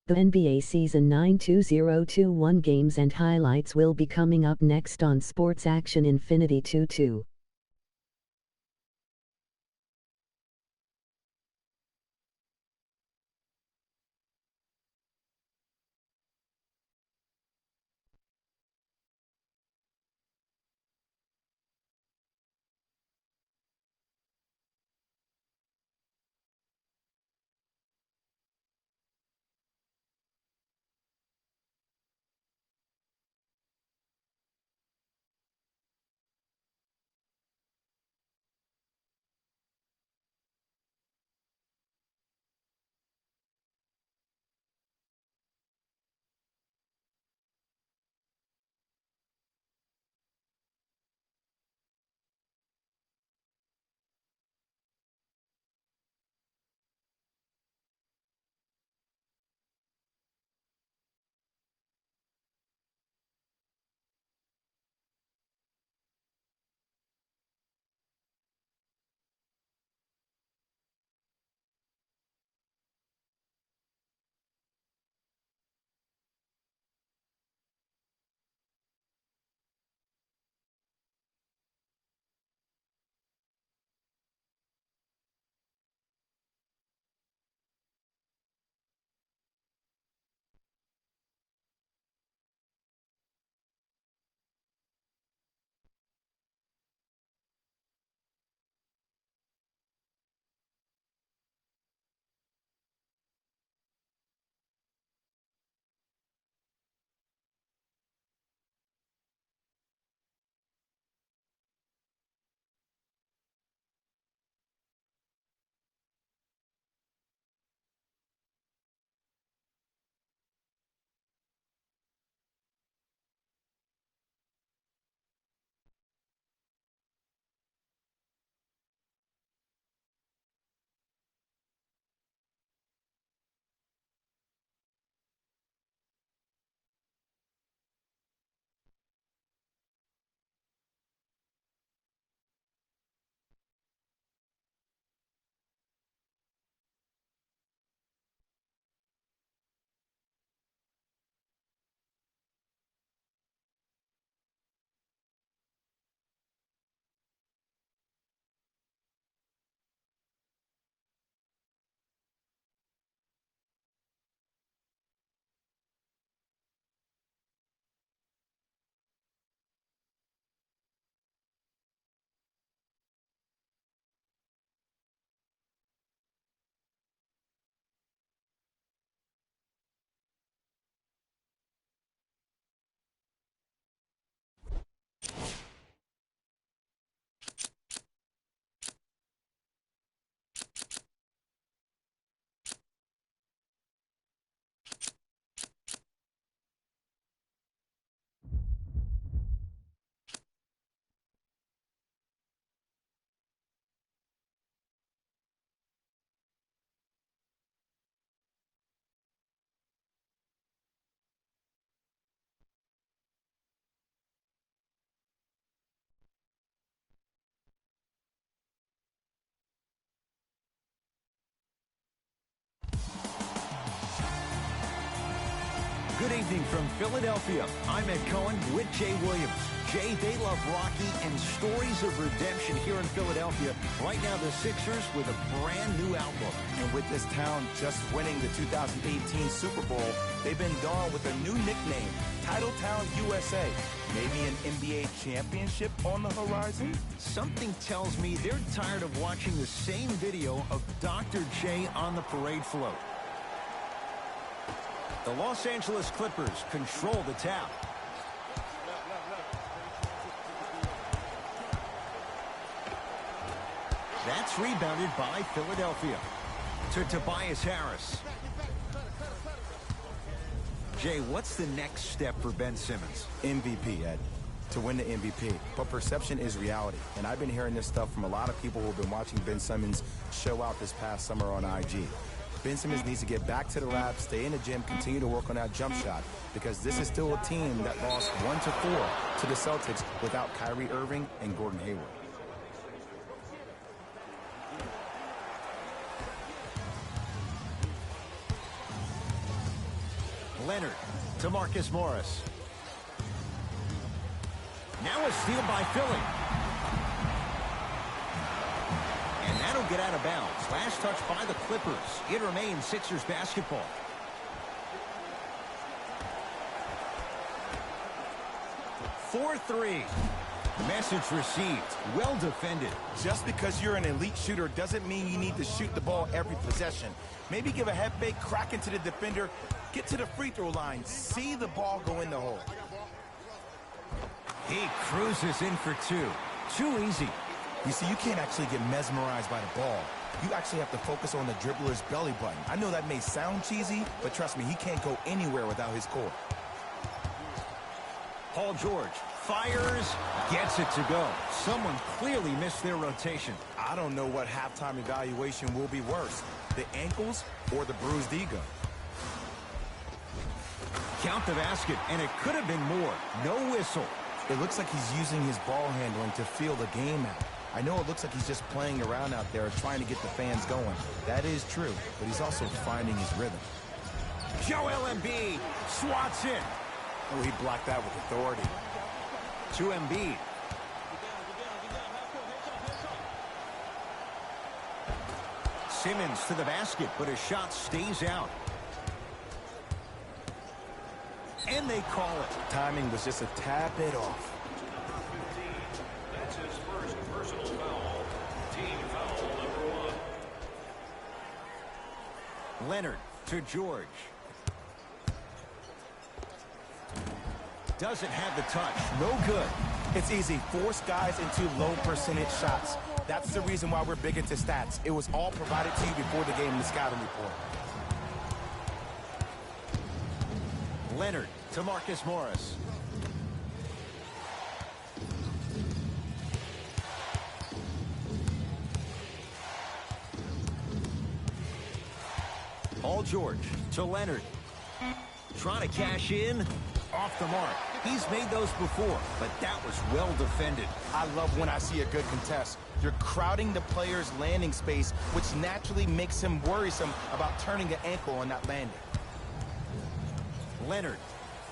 The NBA Season 9 2021 games and highlights will be coming up next on Sports Action Infinity 22. Good evening from Philadelphia. I'm Ed Cohen with Jay Williams. Jay, they love Rocky and stories of redemption here in Philadelphia. Right now, the Sixers with a brand new outlook. And with this town just winning the 2018 Super Bowl, they've been gone with a new nickname, Titletown USA. Maybe an NBA championship on the horizon? Something tells me they're tired of watching the same video of Dr. J on the parade float. The Los Angeles Clippers control the tap. That's rebounded by Philadelphia. To Tobias Harris. Jay, what's the next step for Ben Simmons? MVP, Ed. To win the MVP. But perception is reality. And I've been hearing this stuff from a lot of people who have been watching Ben Simmons show out this past summer on IG. Ben Simmons needs to get back to the lab, stay in the gym, continue to work on that jump shot, because this is still a team that lost 1-4 to the Celtics without Kyrie Irving and Gordon Hayward. to Marcus Morris. Now a steal by Philly. And that'll get out of bounds. Last touch by the Clippers. It remains Sixers basketball. For three. Message received. Well defended. Just because you're an elite shooter doesn't mean you need to shoot the ball every possession. Maybe give a head fake, crack into the defender, get to the free throw line, see the ball go in the hole. He cruises in for two. Too easy. You see, you can't actually get mesmerized by the ball. You actually have to focus on the dribbler's belly button. I know that may sound cheesy, but trust me, he can't go anywhere without his core. Paul George fires, gets it to go. Someone clearly missed their rotation. I don't know what halftime evaluation will be worse, the ankles or the bruised ego. Count the basket, and it could have been more. No whistle. It looks like he's using his ball handling to feel the game out. I know it looks like he's just playing around out there trying to get the fans going. That is true, but he's also finding his rhythm. Joel Embiid swats in. Oh, he blocked that with authority. To Embiid. Simmons to the basket, but his shot stays out. And they call it. Timing was just a tad bit off. That's his first personal foul. Team foul number 1. Leonard to George. Doesn't have the touch. No good. It's easy. Force guys into low percentage shots. That's the reason why we're big into stats. It was all provided to you before the game in the scouting report. Leonard to Marcus Morris. Paul George to Leonard. Trying to cash in. Off the mark. He's made those before, but that was well defended. I love when I see a good contest. You're crowding the player's landing space, which naturally makes him worrisome about turning an ankle on that landing. Leonard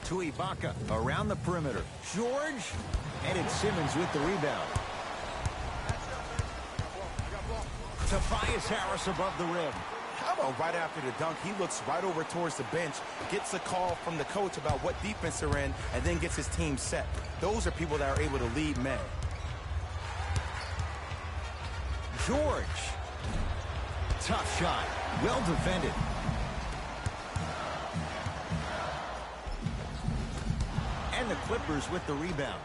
to Ibaka around the perimeter. George, and it's Simmons with the rebound. Tobias Harris above the rim. How about right after the dunk, he looks right over towards the bench, gets a call from the coach about what defense they're in, and then gets his team set. Those are people that are able to lead men. George. Tough shot. Well defended. And the Clippers with the rebound.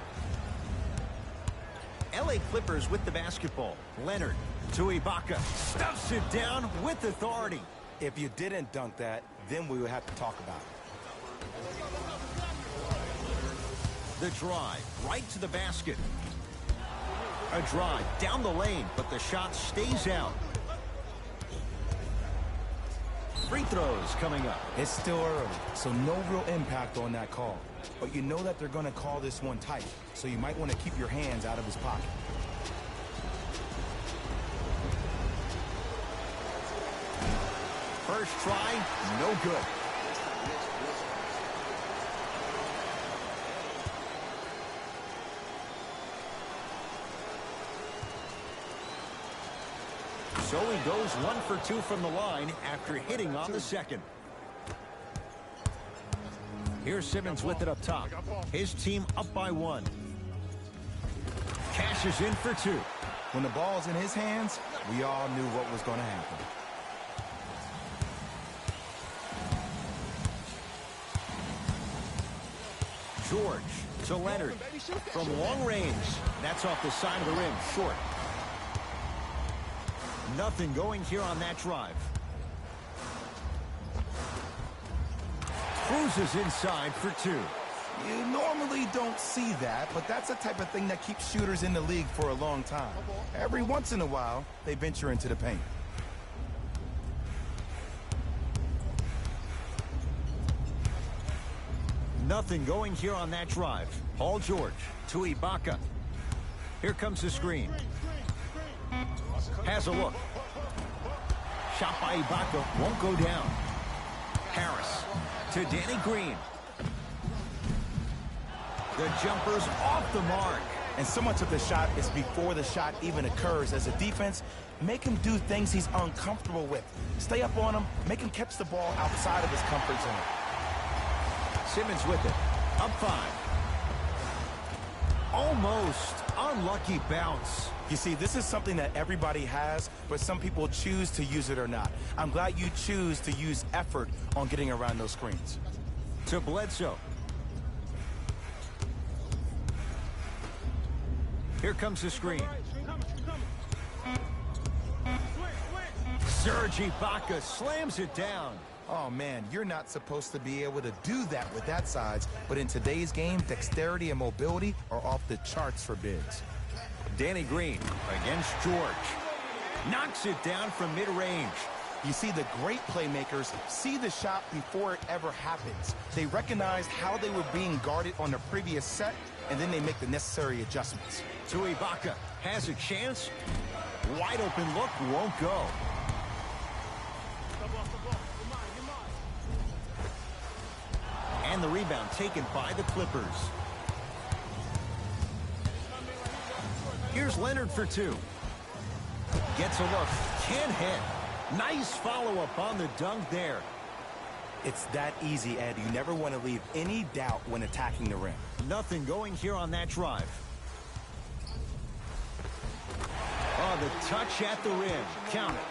LA Clippers with the basketball. Leonard to Ibaka. Stuffs it down with authority. If you didn't dunk that, then we would have to talk about it. The drive right to the basket. A drive down the lane, but the shot stays out. Free throws coming up. It's still early, so no real impact on that call. But you know that they're going to call this one tight, so you might want to keep your hands out of his pocket. First try, no good. So he goes 1 for 2 from the line after hitting on the second. Here's Simmons with it up top. His team up by 1. Cashes in for 2. When the ball's in his hands, we all knew what was going to happen. George to Leonard from long range. That's off the side of the rim, short. Nothing going here on that drive. Cruises inside for 2. You normally don't see that, but that's the type of thing that keeps shooters in the league for a long time. Every once in a while, they venture into the paint. Nothing going here on that drive. Paul George to Ibaka. Here comes the screen. Has a look. Shot by Ibaka won't go down. Harris to Danny Green. The jumper's off the mark. And so much of the shot is before the shot even occurs. As a defense, make him do things he's uncomfortable with. Stay up on him, make him catch the ball outside of his comfort zone. Simmons with it. Up 5. Almost. Unlucky bounce. You see, this is something that everybody has, but some people choose to use it or not. I'm glad you choose to use effort on getting around those screens. To Bledsoe. Here comes the screen. Serge Ibaka slams it down. Oh, man, you're not supposed to be able to do that with that size, but in today's game, dexterity and mobility are off the charts for bigs. Danny Green against George. Knocks it down from mid-range. You see, the great playmakers see the shot before it ever happens. They recognize how they were being guarded on the previous set, and then they make the necessary adjustments. To Ibaka. Has a chance. Wide open look. Won't go. And the rebound taken by the Clippers. Here's Leonard for 2. Gets a look. Can't hit. Nice follow-up on the dunk there. It's that easy, Ed. You never want to leave any doubt when attacking the rim. Nothing going here on that drive. Oh, the touch at the rim. Count it.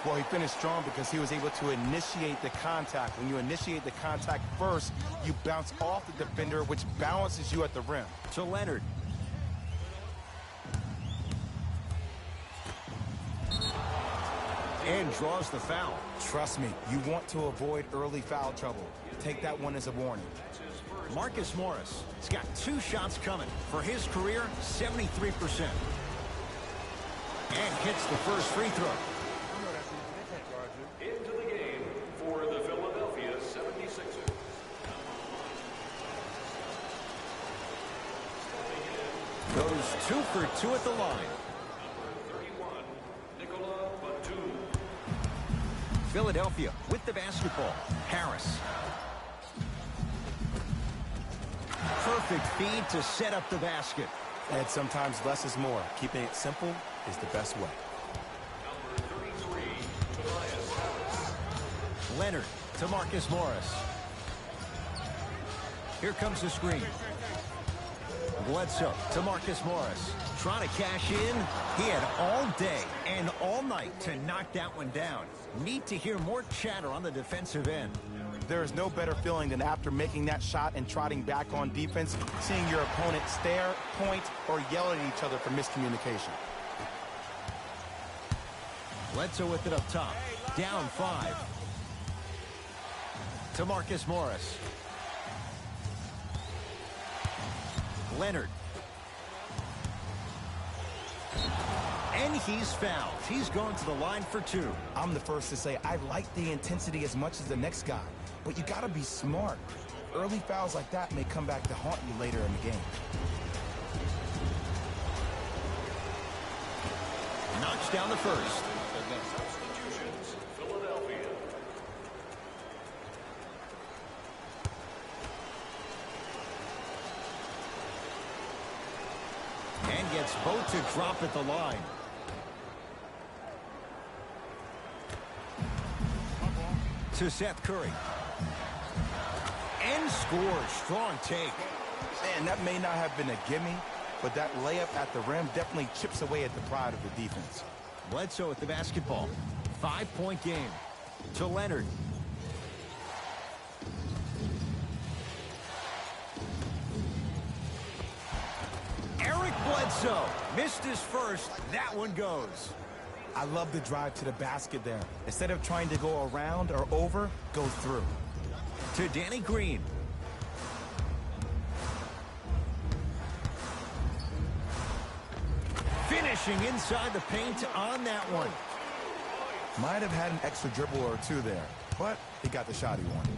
Well, he finished strong because he was able to initiate the contact. When you initiate the contact first, you bounce off the defender, which balances you at the rim. To Leonard. And draws the foul. Trust me, you want to avoid early foul trouble. Take that one as a warning. Marcus Morris has got 2 shots coming. For his career, 73%. And hits the first free throw. Into the game for the Philadelphia 76ers. Goes 2 for 2 at the line. Number 31, Nicola Batum. Philadelphia with the basketball. Harris. Perfect feed to set up the basket. And sometimes less is more. Keeping it simple is the best way. Number 33, Tobias Harris. Leonard to Marcus Morris. Here comes the screen. Bledsoe to Marcus Morris. Trying to cash in. He had all day and all night to knock that one down. Need to hear more chatter on the defensive end. There is no better feeling than after making that shot and trotting back on defense, seeing your opponent stare, point, or yell at each other for miscommunication. Bledsoe with it up top. Down 5. To Marcus Morris. Leonard. And he's fouled. He's going to the line for 2. I'm the first to say I like the intensity as much as the next guy, but you got to be smart. Early fouls like that may come back to haunt you later in the game. Knocks down the first. Substitutions, Philadelphia. And gets both to drop at the line. To Seth Curry. And scores. Strong take. Man, that may not have been a gimme, but that layup at the rim definitely chips away at the pride of the defense. Bledsoe at the basketball. 5-point game. To Leonard. Eric Bledsoe missed his first. That one goes. I love the drive to the basket there. Instead of trying to go around or over, go through. To Danny Green. Finishing inside the paint on that one. Might have had an extra dribble or 2 there, but he got the shot he wanted.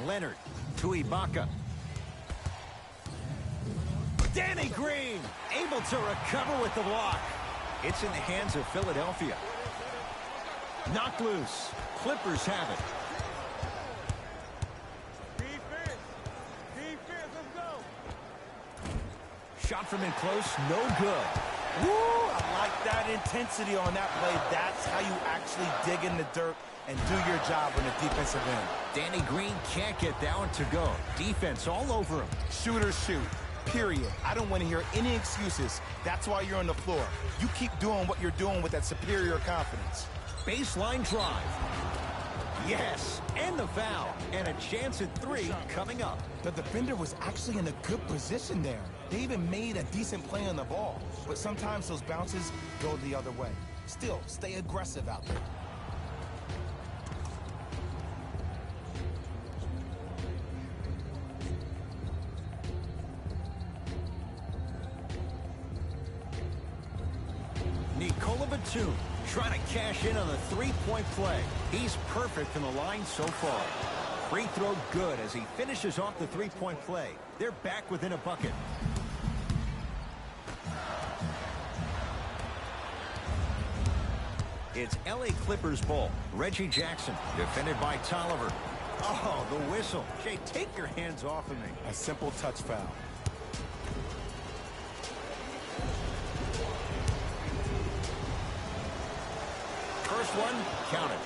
Leonard to Ibaka. Danny Green able to recover with the block. It's in the hands of Philadelphia. Knocked loose. Clippers have it. Defense, let's go. Shot from in close, no good. Woo! I like that intensity on that play. That's how you actually dig in the dirt and do your job on the defensive end. Danny Green can't get that one to go. Defense all over him. Shooters shoot. Period. I don't want to hear any excuses. That's why you're on the floor. You keep doing what you're doing with that superior confidence. Baseline drive. Yes, and the foul. And a chance at 3 coming up. The defender was actually in a good position there. They even made a decent play on the ball. But sometimes those bounces go the other way. Still, stay aggressive out there. Nikola Batum trying to cash in on the three-point play. He's perfect from the line so far. Free throw good as he finishes off the three-point play. They're back within a bucket. It's LA Clippers ball. Reggie Jackson, defended by Tolliver. Oh, the whistle. Jay, take your hands off of me. A simple touch foul. First one, counted.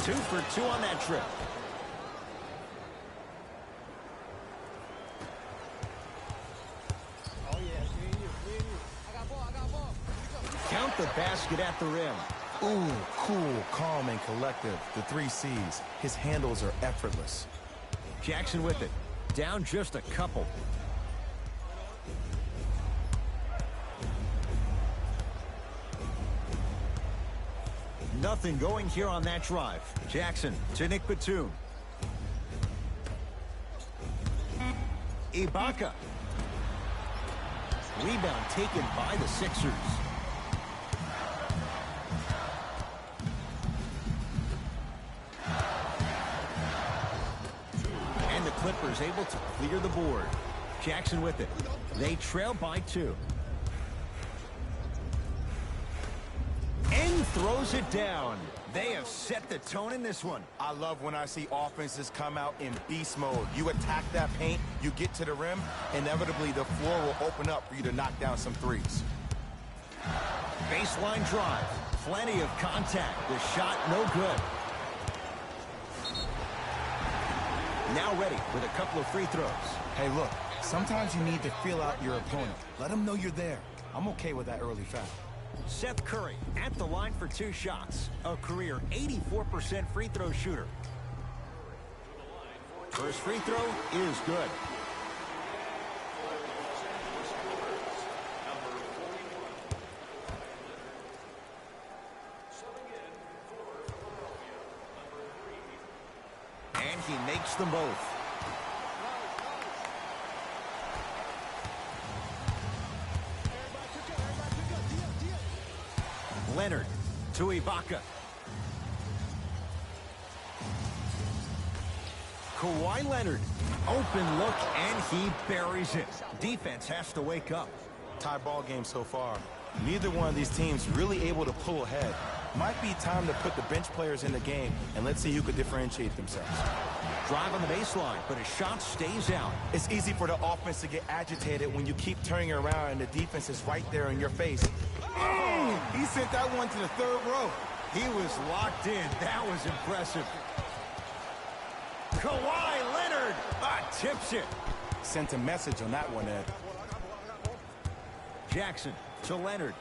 Two for 2 on that trip. Count the basket at the rim. Ooh, cool, calm, and collective. The 3 C's. His handles are effortless. Jackson with it. Down just a couple. Nothing going here on that drive. Jackson to Nick Batum. Ibaka. Rebound taken by the Sixers. And the Clippers able to clear the board. Jackson with it. They trail by 2. And throws it down. They have set the tone in this one. I love when I see offenses come out in beast mode. You attack that paint, you get to the rim, inevitably the floor will open up for you to knock down some threes. Baseline drive. Plenty of contact. The shot no good. Now ready with a couple of free throws. Hey, look, sometimes you need to feel out your opponent. Let them know you're there. I'm okay with that early foul. Seth Curry at the line for 2 shots. A career 84% free throw shooter. First free throw is good. And he makes them both. Leonard to Ibaka. Kawhi Leonard. Open look, and he buries it. Defense has to wake up. Tie ball game so far. Neither one of these teams really able to pull ahead. Might be time to put the bench players in the game, and let's see who could differentiate themselves. Drive on the baseline, but his shot stays out. It's easy for the offense to get agitated when you keep turning around and the defense is right there in your face. Oh, he sent that one to the 3rd row. He was locked in. That was impressive. Kawhi Leonard tips it. Sent a message on that one, Ed. Jackson to Leonard.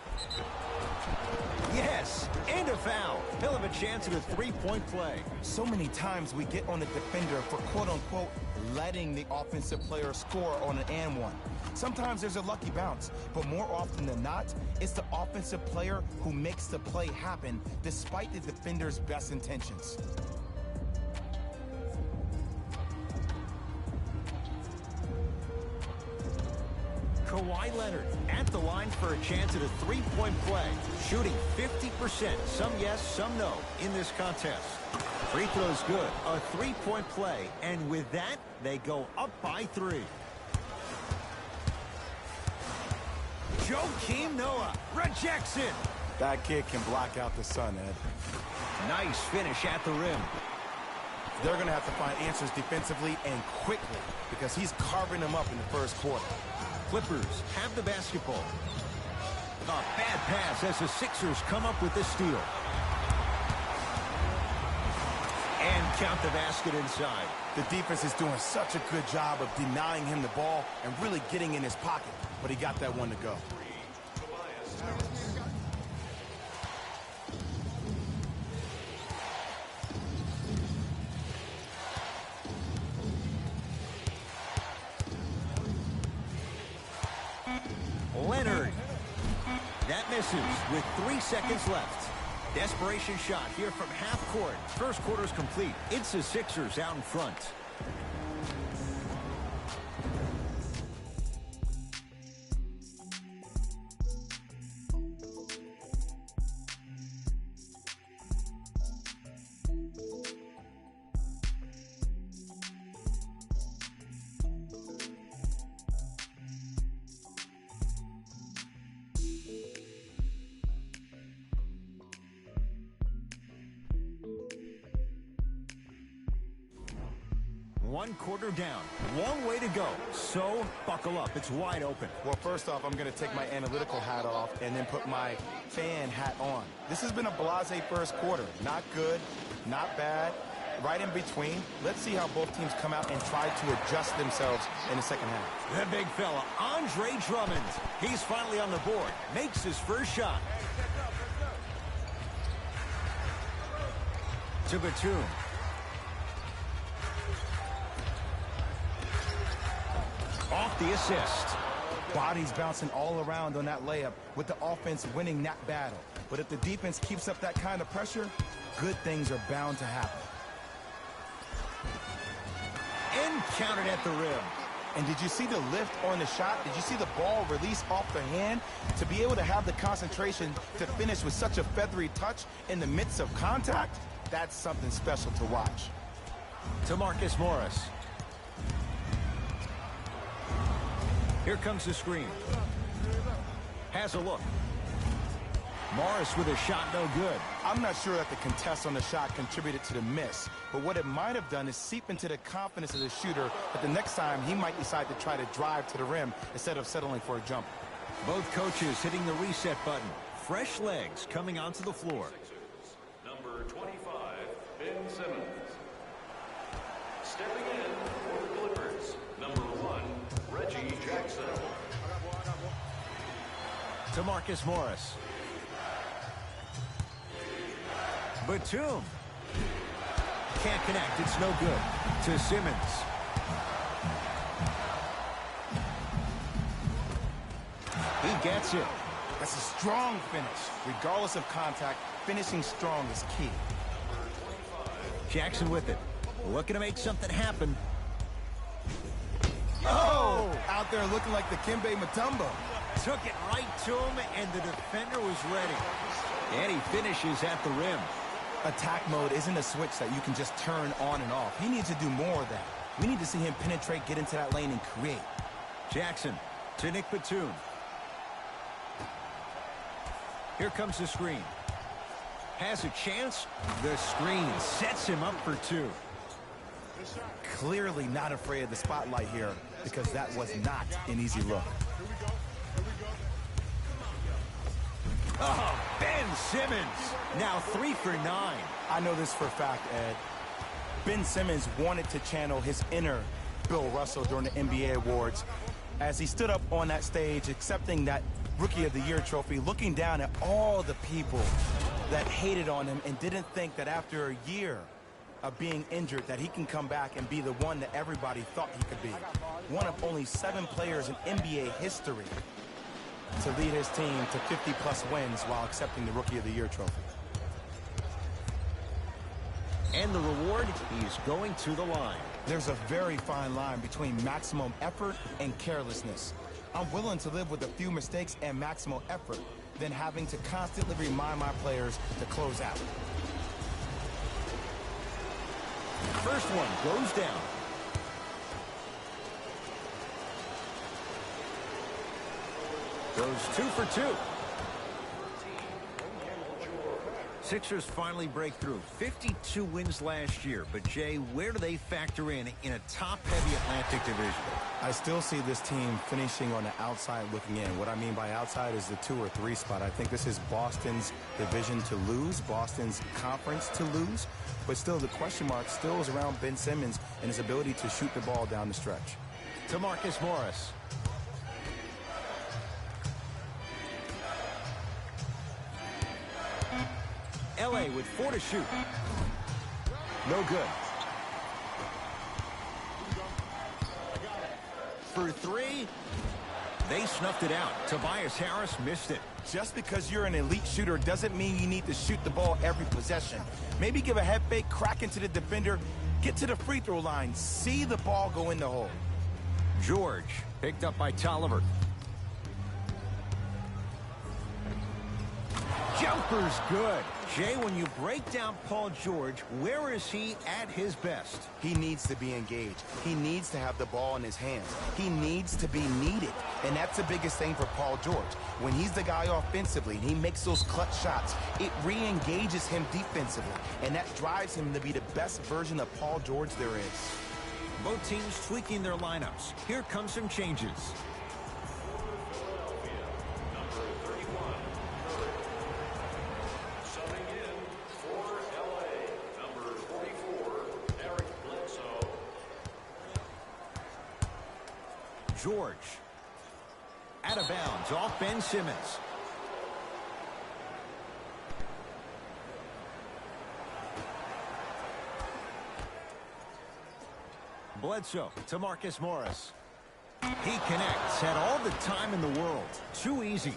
Yes, and a foul. He'll have a chance at a three-point play. So many times we get on the defender for quote-unquote letting the offensive player score on an and one. Sometimes there's a lucky bounce, but more often than not, it's the offensive player who makes the play happen despite the defender's best intentions. Kawhi Leonard at the line for a chance at a three-point play. Shooting 50%, some yes, some no, in this contest. Free throw's good, a three-point play, and with that, they go up by 3. Hakeem Noah rejects it. That kid can block out the sun, Ed. Nice finish at the rim. They're going to have to find answers defensively and quickly because he's carving them up in the first quarter. Clippers have the basketball. A bad pass as the Sixers come up with the steal. And count the basket inside. The defense is doing such a good job of denying him the ball and really getting in his pocket, but he got that one to go. Leonard. That misses with 3 seconds left. Desperation shot here from half court. First quarter's complete. It's the Sixers out in front. One quarter down. Long way to go. So, buckle up. It's wide open. Well, first off, I'm going to take my analytical hat off and then put my fan hat on. This has been a blasé first quarter. Not good, not bad, right in between. Let's see how both teams come out and try to adjust themselves in the second half. The big fella, Andre Drummond. He's finally on the board. Makes his first shot. To Batum. Off the assist. Bodies bouncing all around on that layup with the offense winning that battle. But if the defense keeps up that kind of pressure, good things are bound to happen. And counted at the rim. And did you see the lift on the shot? Did you see the ball release off the hand? To be able to have the concentration to finish with such a feathery touch in the midst of contact, that's something special to watch. To Marcus Morris. Here comes the screen. Has a look. Morris with a shot no good. I'm not sure that the contest on the shot contributed to the miss, but what it might have done is seep into the confidence of the shooter that the next time he might decide to try to drive to the rim instead of settling for a jump. Both coaches hitting the reset button. Fresh legs coming onto the floor. Number 25, Ben Simmons. Stepping in for the Clippers, number 1, Reggie Jackson. To Marcus Morris. Batum. Can't connect. It's no good. To Simmons. He gets it. That's a strong finish. Regardless of contact, finishing strong is key. Jackson with it. Looking to make something happen. Oh! Out there looking like the Kimbe Mutombo. Took it right to him, and the defender was ready. And he finishes at the rim. Attack mode isn't a switch that you can just turn on and off. He needs to do more of that. We need to see him penetrate, get into that lane, and create. Jackson to Nick Batum. Here comes the screen. Has a chance. The screen sets him up for two. Clearly not afraid of the spotlight here because that was not an easy look. Oh, Ben Simmons. Now 3 for 9. I know this for a fact, Ed. Ben Simmons wanted to channel his inner Bill Russell during the NBA awards as he stood up on that stage accepting that Rookie of the Year trophy, looking down at all the people that hated on him and didn't think that after a year of being injured that he can come back and be the one that everybody thought he could be. One of only 7 players in NBA history to lead his team to 50-plus wins while accepting the Rookie of the Year trophy. And the reward, he's going to the line. There's a very fine line between maximum effort and carelessness. I'm willing to live with a few mistakes and maximum effort than having to constantly remind my players to close out. First one goes down. Goes 2 for 2. Sixers finally break through. 52 wins last year. But, Jay, where do they factor in a top-heavy Atlantic division? I still see this team finishing on the outside looking in. What I mean by outside is the 2 or 3 spot. I think this is Boston's division to lose, Boston's conference to lose. But still, the question mark still is around Ben Simmons and his ability to shoot the ball down the stretch. To Marcus Morris. L.A. with 4 to shoot. No good. For 3, they snuffed it out. Tobias Harris missed it. Just because you're an elite shooter doesn't mean you need to shoot the ball every possession. Maybe give a head fake, crack into the defender, get to the free throw line, see the ball go in the hole. George picked up by Tolliver. Jumper's good. Jay, when you break down Paul George, where is he at his best? He needs to be engaged. He needs to have the ball in his hands. He needs to be needed. And that's the biggest thing for Paul George. When he's the guy offensively and he makes those clutch shots, it re-engages him defensively. And that drives him to be the best version of Paul George there is. Both teams tweaking their lineups. Here come some changes. George. Out of bounds, off Ben Simmons. Bledsoe to Marcus Morris. He connects, had all the time in the world. Too easy.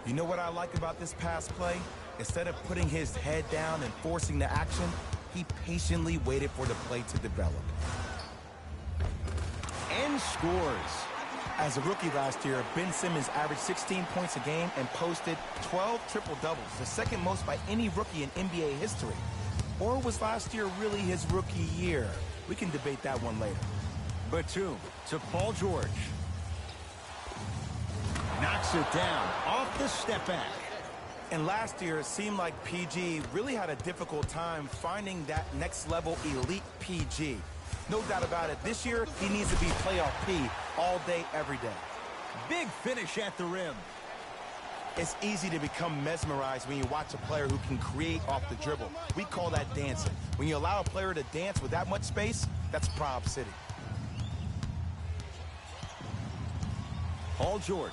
You know what I like about this pass play? Instead of putting his head down and forcing the action, he patiently waited for the play to develop. And scores. As a rookie last year, Ben Simmons averaged 16 points a game and posted 12 triple-doubles, the second most by any rookie in NBA history. Or was last year really his rookie year? We can debate that one later. Batum to Paul George. Knocks it down off the step back. And last year, it seemed like PG really had a difficult time finding that next level elite PG. No doubt about it, this year, he needs to be playoff P all day, every day. Big finish at the rim. It's easy to become mesmerized when you watch a player who can create off the dribble. We call that dancing. When you allow a player to dance with that much space, that's Prob City. Paul George.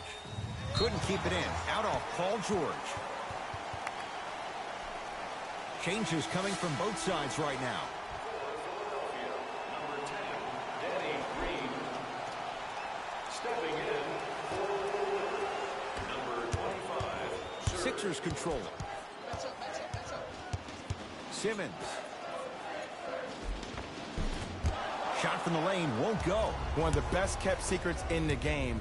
Couldn't keep it in. Out off Paul George. Changes coming from both sides right now. Sixers control it. Simmons. Shot from the lane won't go. One of the best kept secrets in the game.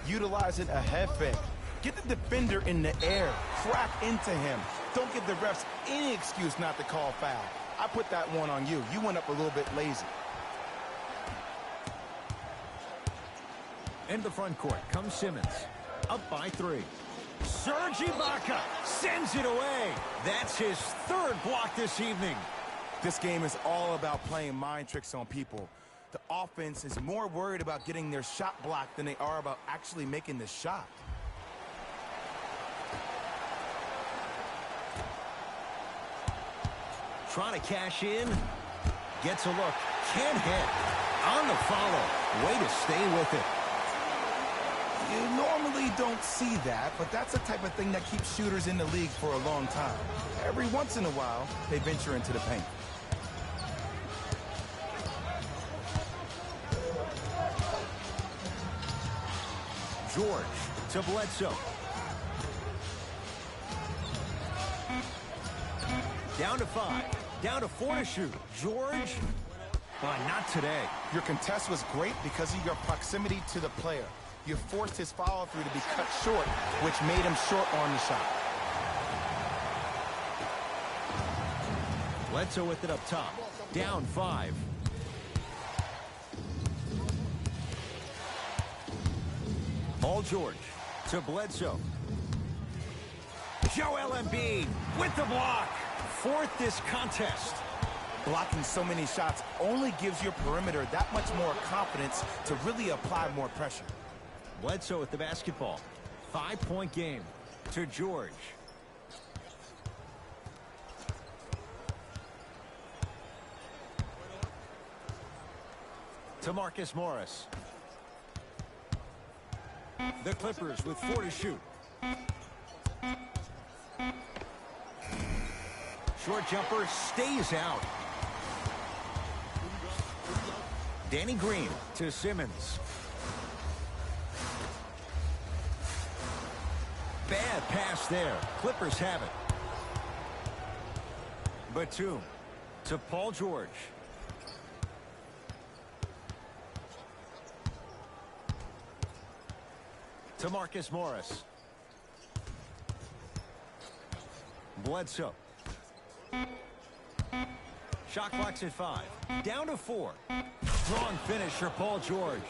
Utilizing a head fake. Get the defender in the air. Crack into him. Don't give the refs any excuse not to call foul. I put that one on you. You went up a little bit lazy. Into the front court comes Simmons. Up by 3. Serge Ibaka sends it away. That's his 3rd block this evening. This game is all about playing mind tricks on people. The offense is more worried about getting their shot blocked than they are about actually making the shot. Trying to cash in. Gets a look. Can't hit. On the follow. Way to stay with it. You normally don't see that, but that's the type of thing that keeps shooters in the league for a long time. Every once in a while, they venture into the paint. George to Bledsoe. Down to 5. Down to 4 to shoot. George. Not today. Your contest was great because of your proximity to the player. You forced his follow-through to be cut short, which made him short on the shot. Bledsoe with it up top. Down 5. Paul George to Bledsoe. Joel Embiid with the block. Fourth this contest. Blocking so many shots only gives your perimeter that much more confidence to really apply more pressure. Bledsoe with the basketball. 5-point game to George. To Marcus Morris. The Clippers with 4 to shoot. Short jumper stays out. Danny Green to Simmons. Bad pass there. Clippers have it. Batum to Paul George. To Marcus Morris. Bledsoe. Shot clock's at 5. Down to 4. Strong finish for Paul George.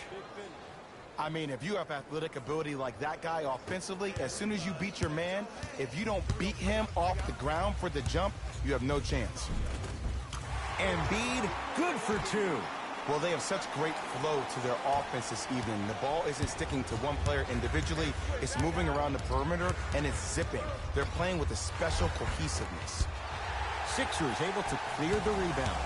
I mean, if you have athletic ability like that guy offensively, as soon as you beat your man, if you don't beat him off the ground for the jump, you have no chance. Embiid, good for 2. Well, they have such great flow to their offense this evening. The ball isn't sticking to one player individually. It's moving around the perimeter, and it's zipping. They're playing with a special cohesiveness. Sixers able to clear the rebound.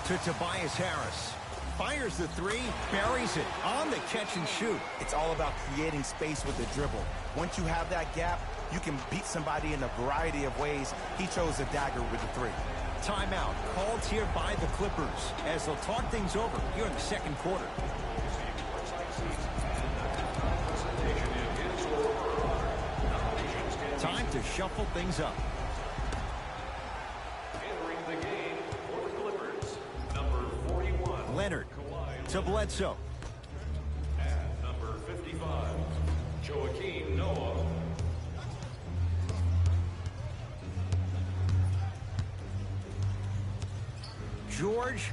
To Tobias Harris. Fires the 3, buries it on the catch and shoot. It's all about creating space with the dribble. Once you have that gap, you can beat somebody in a variety of ways. He chose a dagger with the 3. Timeout called here by the Clippers as they'll talk things over here in the second quarter. Time to shuffle things up. Entering the game for the Clippers, number 41. Leonard to Bledsoe. At number 55, Joakim Noah. George,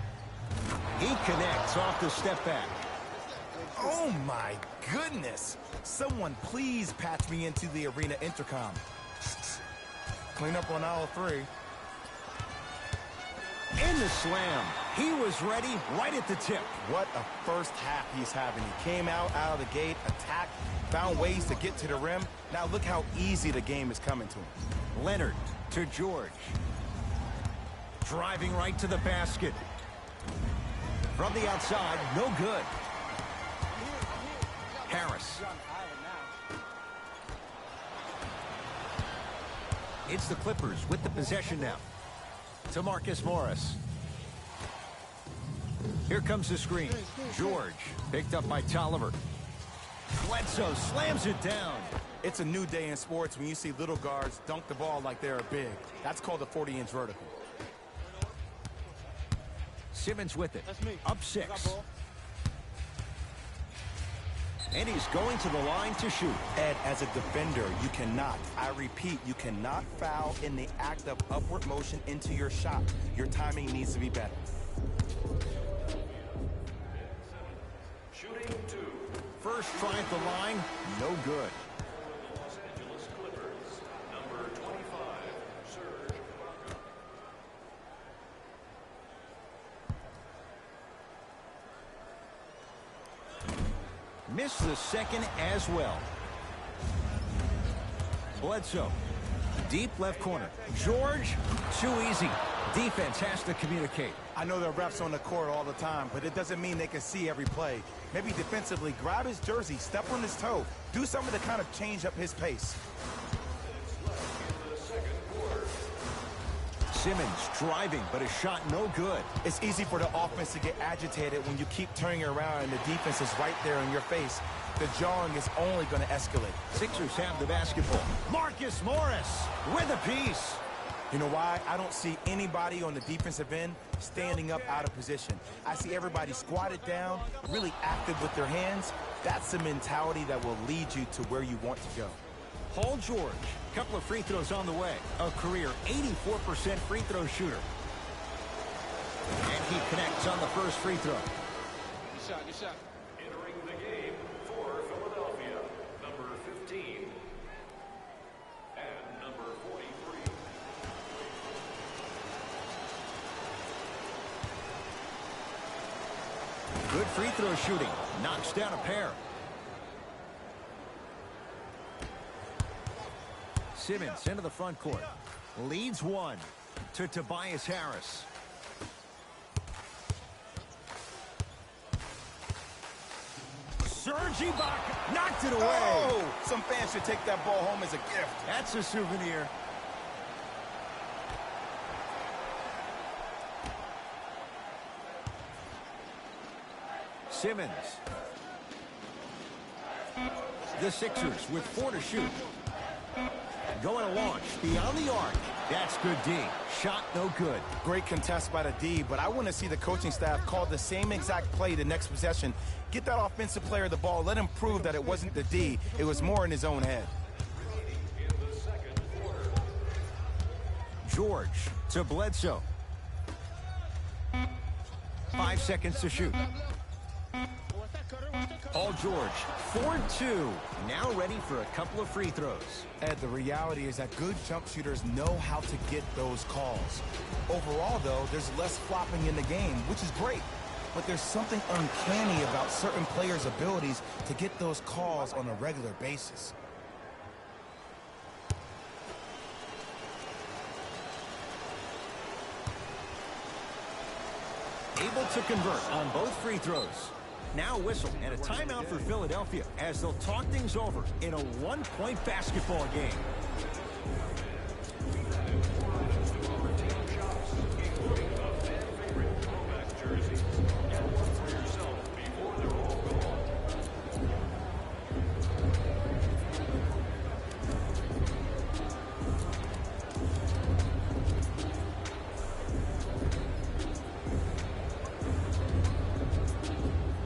he connects off the step back. Oh, my goodness. Someone please patch me into the arena intercom. Clean up on aisle 3. In the slam. He was ready right at the tip. What a first half he's having. He came out of the gate, attacked, found ways to get to the rim. Now look how easy the game is coming to him. Leonard to George. Driving right to the basket. From the outside, no good. Harris. It's the Clippers with the possession now. To Marcus Morris. Here comes the screen. George picked up by Tolliver. Bledsoe slams it down. It's a new day in sports when you see little guards dunk the ball like they're big. That's called a 40-inch vertical. Simmons with it. Up 6. And he's going to the line to shoot. Ed, as a defender, you cannot, I repeat, you cannot foul in the act of upward motion into your shot. Your timing needs to be better. Shooting 2. First try at the line, no good. Los Angeles Clippers, number 25, Serge Ibaka. Missed the second as well. Bledsoe. Deep left corner. George, too easy. Defense has to communicate. I know there are refs on the court all the time, but it doesn't mean they can see every play. Maybe defensively, grab his jersey, step on his toe, do something to kind of change up his pace. Simmons driving, but a shot no good. It's easy for the offense to get agitated when you keep turning around and the defense is right there in your face. The jarring is only going to escalate. Sixers have the basketball. Marcus Morris with a piece. You know why? I don't see anybody on the defensive end standing up out of position. I see everybody squatted down, really active with their hands. That's the mentality that will lead you to where you want to go. Paul George, couple of free throws on the way. A career 84% free throw shooter. And he connects on the first free throw. Entering the game for Philadelphia. Good free throw shooting. Knocks down a pair. Simmons into the front court. Leads one to Tobias Harris. Serge Ibaka knocked it away. Oh, some fans should take that ball home as a gift. That's a souvenir. Simmons. The Sixers with 4 to shoot. Going to launch beyond the arc. That's good D. Shot no good. Great contest by the D, but I want to see the coaching staff call the same exact play the next possession. Get that offensive player the ball. Let him prove that it wasn't the D. It was more in his own head. George to Bledsoe. 5 seconds to shoot. Paul George, 4-2. Now ready for a couple of free throws. Ed, the reality is that good jump shooters know how to get those calls. Overall, though, there's less flopping in the game, which is great. But there's something uncanny about certain players' abilities to get those calls on a regular basis. Able to convert on both free throws. Now whistle and a timeout for Philadelphia as they'll talk things over in a one-point basketball game.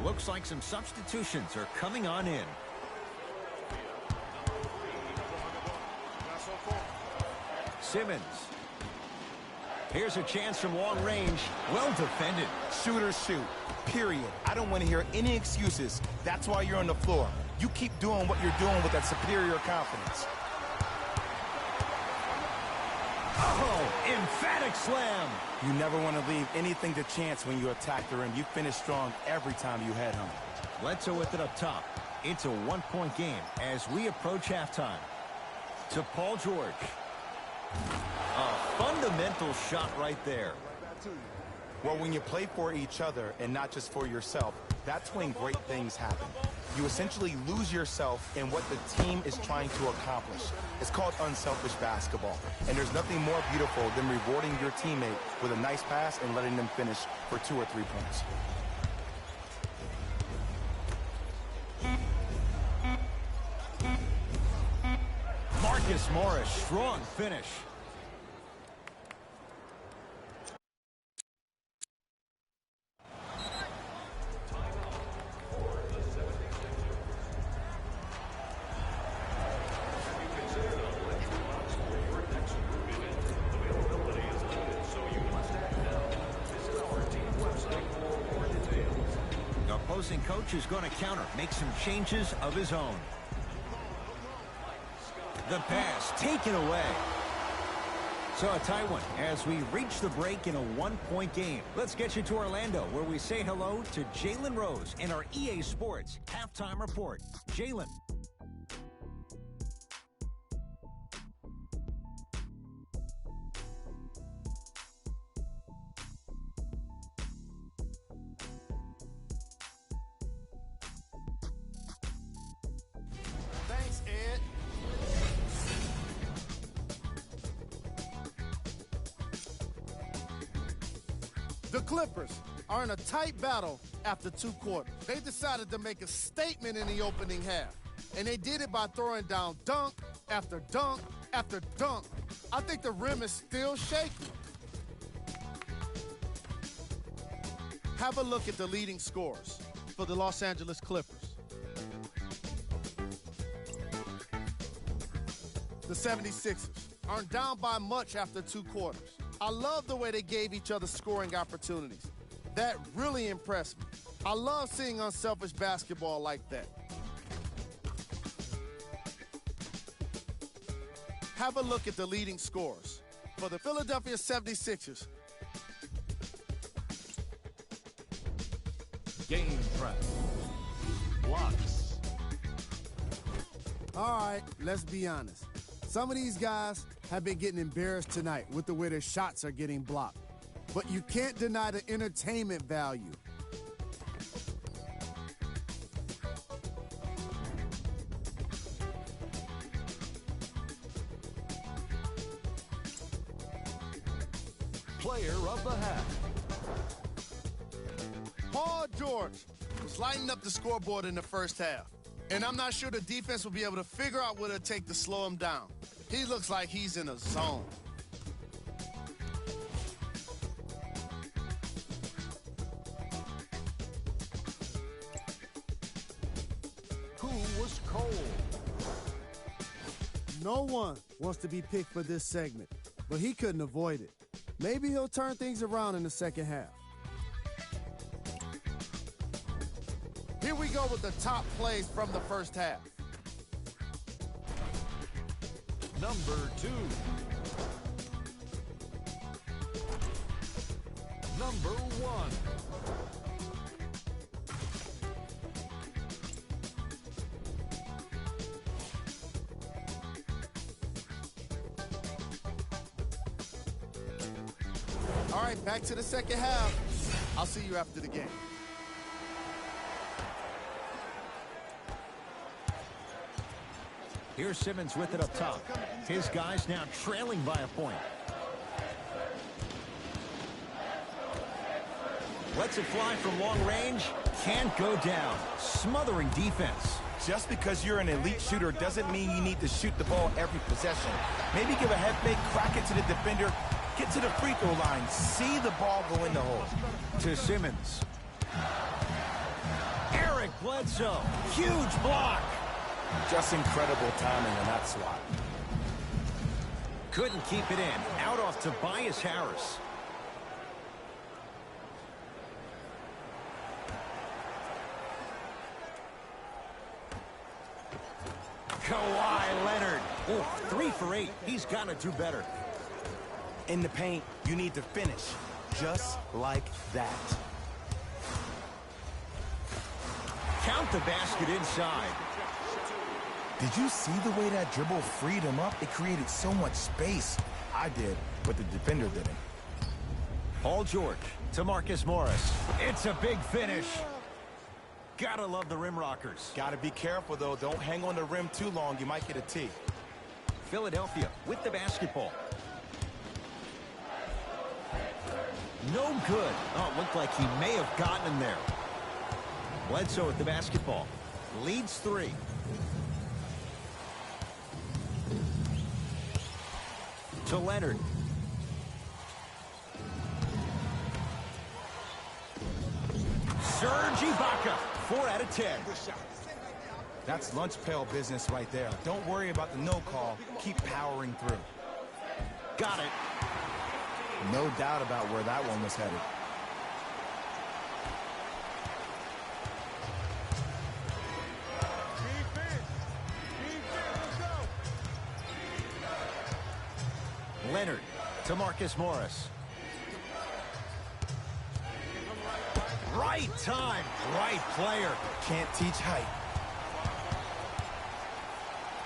Looks like some substitutions are coming on in. Simmons. Here's a chance from long range. Well defended. Shooters shoot, period. I don't want to hear any excuses. That's why you're on the floor. You keep doing what you're doing with that superior confidence. Oh, emphatic slam. You never want to leave anything to chance when you attack the rim. You finish strong every time you head home. Bledsoe with it up top. It's a one-point game as we approach halftime. To Paul George. A fundamental shot right there. Well, when you play for each other and not just for yourself, that's when great things happen. You essentially lose yourself in what the team is trying to accomplish. It's called unselfish basketball. And there's nothing more beautiful than rewarding your teammate with a nice pass and letting them finish for 2 or 3 points. Marcus Morris, strong finish. The opposing coach is going to counter, make some changes of his own. The pass taken away. So a tie one as we reach the break in a one-point game. Let's get you to Orlando where we say hello to Jalen Rose in our EA Sports Halftime Report. Jalen. Thanks, Ed. The Clippers are in a tight battle after 2 quarters. They decided to make a statement in the opening half, and they did it by throwing down dunk after dunk after dunk. I think the rim is still shaky. Have a look at the leading scorers for the Los Angeles Clippers. The 76ers aren't down by much after 2 quarters. I love the way they gave each other scoring opportunities. That really impressed me. I love seeing unselfish basketball like that. Have a look at the leading scorers for the Philadelphia 76ers. Game trap. Blocks. All right, let's be honest. Some of these guys have been getting embarrassed tonight with the way their shots are getting blocked. But you can't deny the entertainment value. Player of the half. Paul George was lighting up the scoreboard in the first half. And I'm not sure the defense will be able to figure out what it'll take to slow him down. He looks like he's in a zone. Who was cold? No one wants to be picked for this segment, but he couldn't avoid it. Maybe he'll turn things around in the second half. Here we go with the top plays from the first half. Number 2. Number 1. All right, back to the second half. I'll see you after the game. Here's Simmons with it up top. His guys now trailing by a point. Lets it fly from long range. Can't go down. Smothering defense. Just because you're an elite shooter doesn't mean you need to shoot the ball every possession. Maybe give a head fake, crack it to the defender, get to the free throw line, see the ball go in the hole. To Simmons. Eric Bledsoe. Huge block. Just incredible timing on that swat. Couldn't keep it in. Out off Tobias Harris. Kawhi Leonard. Oh, 3 for 8. He's got to do better. In the paint, you need to finish. Just like that. Count the basket inside. Did you see the way that dribble freed him up? It created so much space. I did, but the defender didn't. Paul George to Marcus Morris. It's a big finish. Gotta love the rim rockers. Gotta be careful, though. Don't hang on the rim too long. You might get a tee. Philadelphia with the basketball. No good. Oh, it looked like he may have gotten him there. Bledsoe with the basketball. Leads 3. To Leonard. Serge Ibaka, 4 out of 10. That's lunch pail business right there. Don't worry about the no call. Keep powering through. Got it. No doubt about where that one was headed. Leonard to Marcus Morris. Right time, right player. Can't teach height.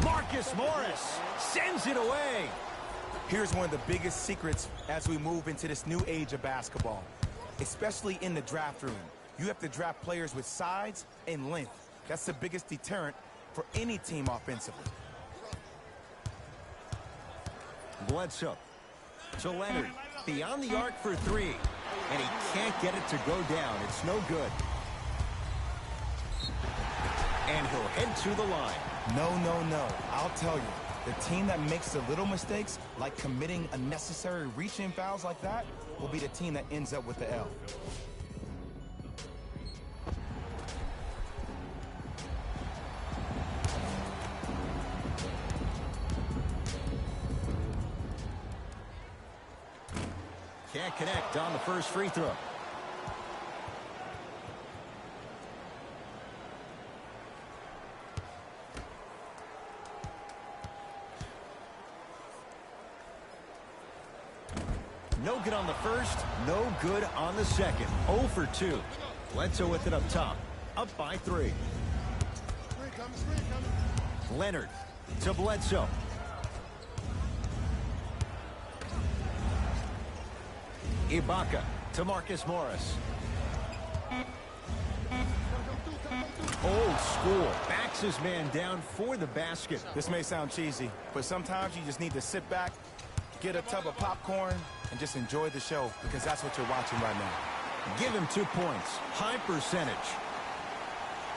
Marcus Morris sends it away. Here's one of the biggest secrets as we move into this new age of basketball, especially in the draft room. You have to draft players with size and length. That's the biggest deterrent for any team offensively. Bledsoe to Leonard. Beyond the arc for 3. And he can't get it to go down. It's no good. And he'll head to the line. No, no, no. I'll tell you. The team that makes the little mistakes, like committing unnecessary reach-in fouls like that, will be the team that ends up with the L. Can't connect on the first free throw. No good on the first, no good on the second. 0 for 2. Bledsoe with it up top. Up by 3. Leonard to Bledsoe. Ibaka to Marcus Morris. Old school. Backs his man down for the basket. This may sound cheesy, but sometimes you just need to sit back, get a tub of popcorn, and just enjoy the show, because that's what you're watching right now. Give him 2 points. High percentage.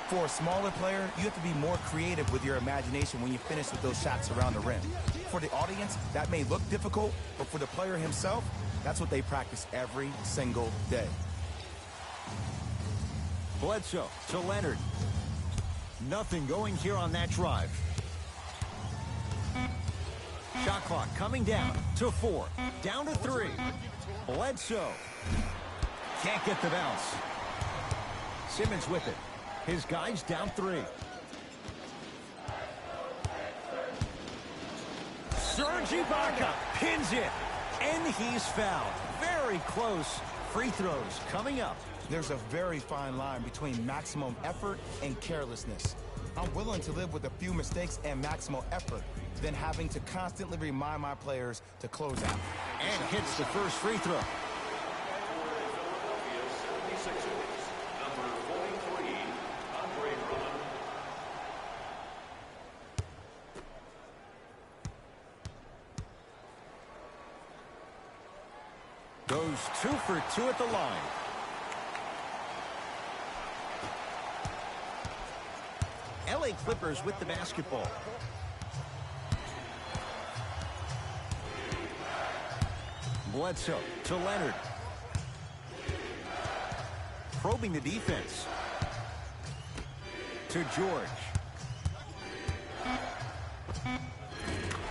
For a smaller player, you have to be more creative with your imagination when you finish with those shots around the rim. For the audience, that may look difficult, but for the player himself, that's what they practice every single day. Bledsoe to Leonard. Nothing going here on that drive. Shot clock coming down to 4. Down to 3. Bledsoe. Can't get the bounce. Simmons with it. His guys down 3. Serge Ibaka pins it. And he's fouled. Very close. Free throws coming up. There's a very fine line between maximum effort and carelessness. I'm willing to live with a few mistakes and maximum effort than having to constantly remind my players to close out. And hits the first free throw. Number 43, Andre Drummond. Goes 2 for 2 at the line. LA Clippers with the basketball. Bledsoe to Leonard. Probing the defense. To George.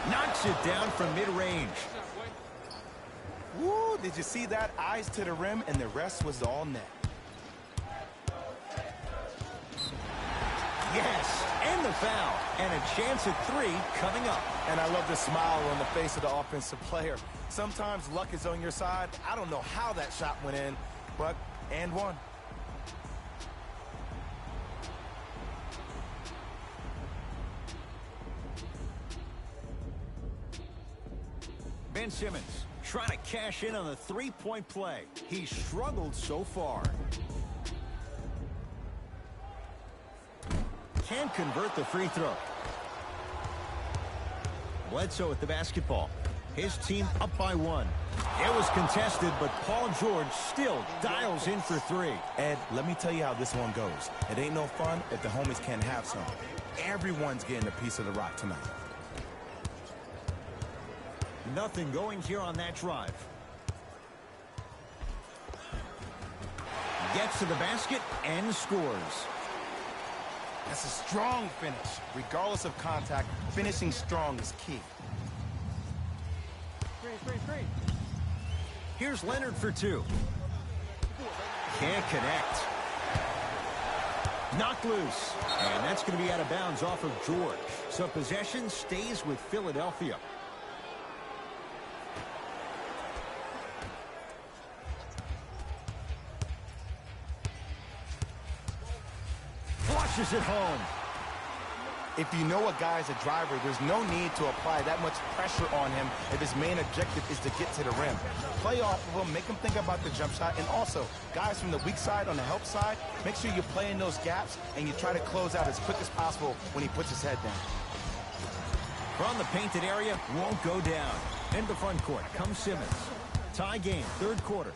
Knocks it down from mid-range. Woo, did you see that? Eyes to the rim, and the rest was all net. Yes, and the foul. And a chance at 3 coming up. And I love the smile on the face of the offensive player. Sometimes luck is on your side. I don't know how that shot went in, but and one. Ben Simmons trying to cash in on the three-point play. He struggled so far. Can convert the free throw. Bledsoe with the basketball. His team up by 1. It was contested, but Paul George still dials in for 3. Ed, let me tell you how this one goes. It ain't no fun if the homies can't have some. Everyone's getting a piece of the rock tonight. Nothing going here on that drive. Gets to the basket and scores. That's a strong finish. Regardless of contact, finishing strong is key. Here's Leonard for 2. Can't connect. Knocked loose. And that's going to be out of bounds off of George. So possession stays with Philadelphia. Flushes it home. If you know a guy's a driver, there's no need to apply that much pressure on him if his main objective is to get to the rim. Play off of him, make him think about the jump shot, and also, guys from the weak side on the help side, make sure you play in those gaps and you try to close out as quick as possible when he puts his head down. From the painted area, won't go down. In the front court comes Simmons. Tie game, third quarter.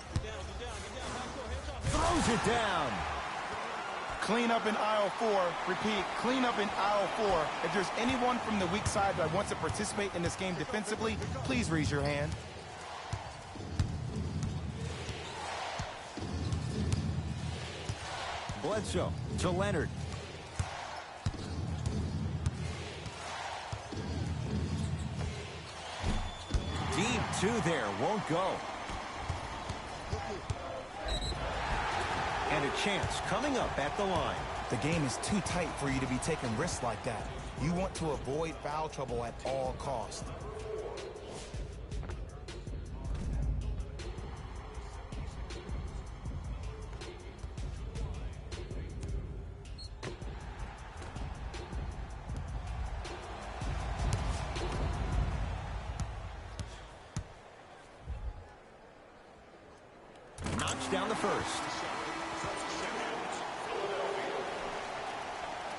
Throws it down. Clean up in aisle 4. Repeat, clean up in aisle 4. If there's anyone from the weak side that wants to participate in this game defensively, please raise your hand. Bledsoe to Leonard. Deep 2 there, won't go. And a chance coming up at the line. The game is too tight for you to be taking risks like that. You want to avoid foul trouble at all costs. down the first.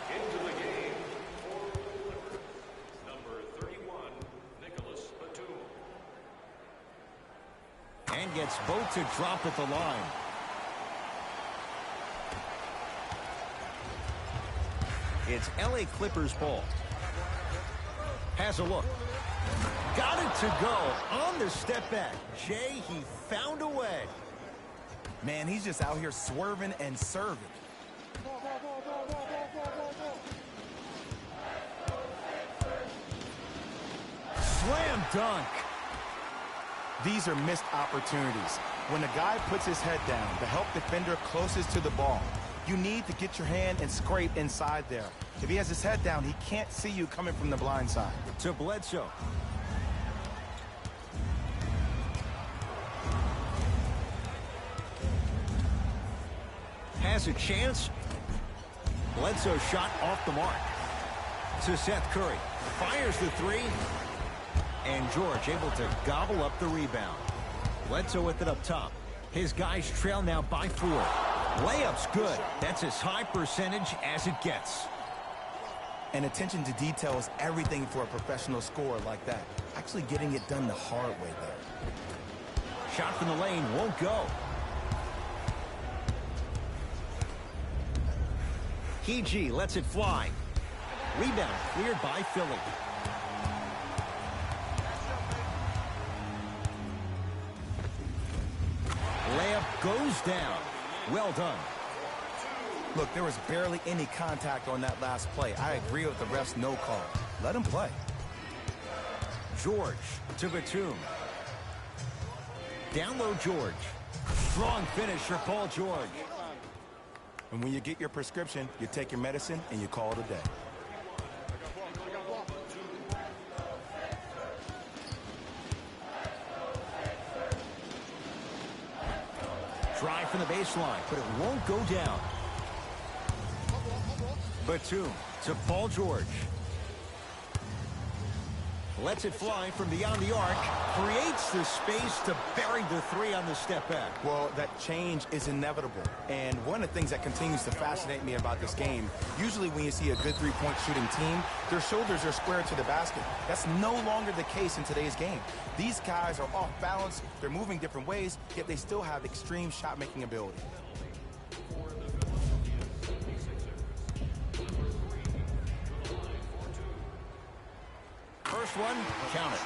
Into the game for the Clippers, number 31, Nicholas Batum. And gets both to drop at the line. It's LA Clippers ball. Has a look. Got it to go on the step back. Jay, he found a way. Man, he's just out here swerving and serving. Slam dunk. These are missed opportunities. When a guy puts his head down, the help defender closest to the ball, you need to get your hand and scrape inside there. If he has his head down, he can't see you coming from the blind side. To Bledsoe. Has a chance. Bledsoe shot off the mark. To Seth Curry. Fires the three. And George able to gobble up the rebound. Bledsoe with it up top. His guys trail now by 4. Layup's good. That's as high percentage as it gets. And attention to detail is everything for a professional scorer like that. Actually getting it done the hard way there. Shot from the lane won't go. PG lets it fly. Rebound cleared by Philly. Layup goes down. Well done. Look, there was barely any contact on that last play. I agree with the ref's no call. Let him play. George to Batum. Down low George. Strong finish for Paul George. And when you get your prescription, you take your medicine and you call it a day. Drive from the baseline, but it won't go down. Batum to Paul George. Lets it fly from beyond the arc. Creates the space to bury the three on the step back. Well, that change is inevitable. And one of the things that continues to fascinate me about this game, usually when you see a good three-point shooting team, their shoulders are squared to the basket. That's no longer the case in today's game. These guys are off balance, they're moving different ways, yet they still have extreme shot-making ability. First one, count it.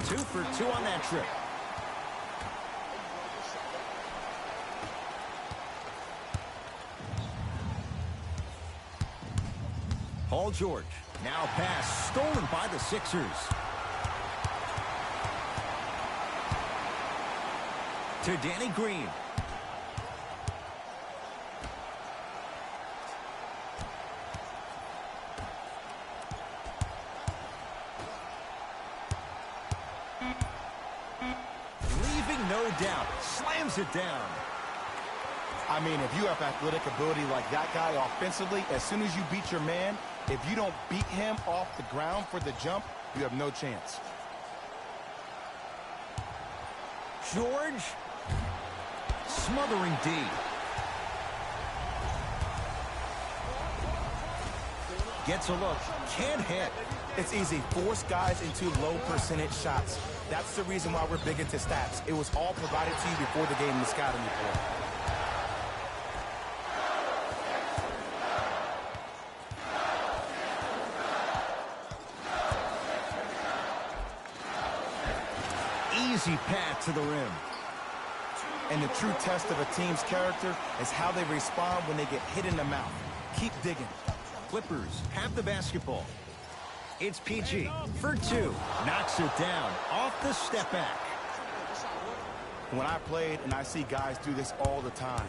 Two for 2 on that trip. Paul George. Now pass stolen by the Sixers. To Danny Green. Leaving no doubt. Slams it down. I mean, if you have athletic ability like that guy offensively, as soon as you beat your man, if you don't beat him off the ground for the jump, you have no chance. George. Smothering D. Gets a look. Can't hit. It's easy. Force guys into low percentage shots. That's the reason why we're big into stats. It was all provided to you before the game in the scouting report. Easy path to the rim. And the true test of a team's character is how they respond when they get hit in the mouth. Keep digging. Clippers have the basketball. It's PG for 2. Knocks it down off the step back. When I played, and I see guys do this all the time,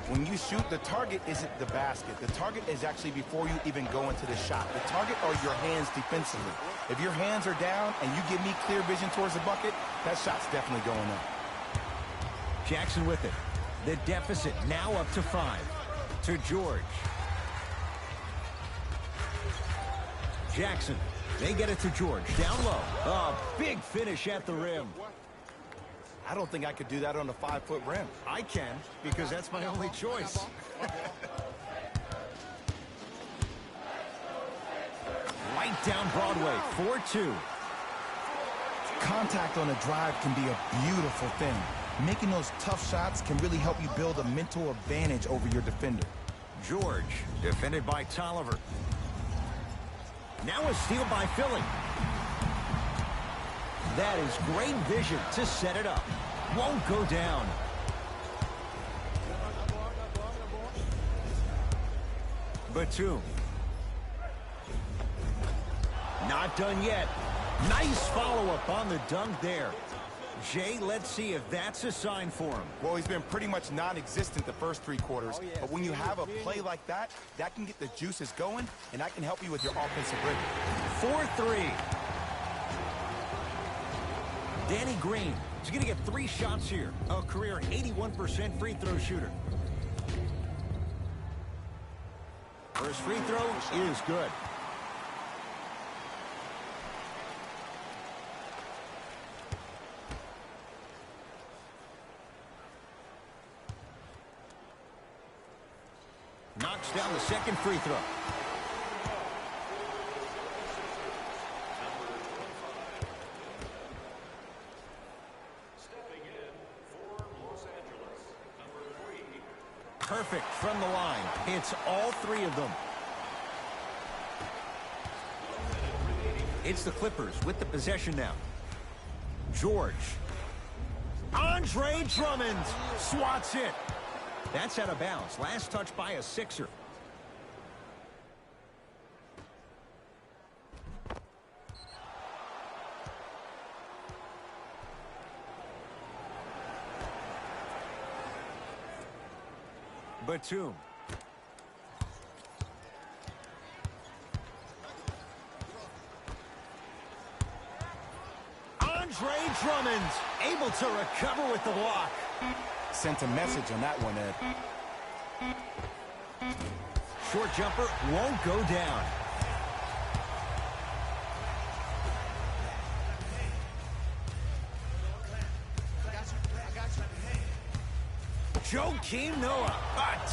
when you shoot, the target isn't the basket. The target is actually before you even go into the shot. The target are your hands defensively. If your hands are down and you give me clear vision towards the bucket, that shot's definitely going up. Jackson with it. The deficit now up to 5. To George. Jackson. They get it to George. Down low. A big finish at the rim. I don't think I could do that on a 5-foot rim. I can, because that's my only choice. Right down Broadway, 4-2. Contact on a drive can be a beautiful thing. Making those tough shots can really help you build a mental advantage over your defender. George, defended by Tolliver. Now a steal by Philly. That is great vision to set it up. Won't go down. Batum. Not done yet. Nice follow-up on the dunk there. Jay, let's see if that's a sign for him. Well, he's been pretty much non-existent the first 3 quarters. But when you have a play like that, that can get the juices going, and that can help you with your offensive rhythm. 4-3. Danny Green is going to get 3 shots here. A career 81% free throw shooter. First free throw is good. Knocks down the second free throw. Stepping in for Los Angeles, number 3. Perfect from the line. Hits all 3 of them. It's the Clippers with the possession now. George. Andre Drummond swats it. That's out of bounds. Last touch by a Sixer. Batum. Andre Drummond able to recover with the block. Sent a message on that one, Ed. Short jumper won't go down. Joakim Noah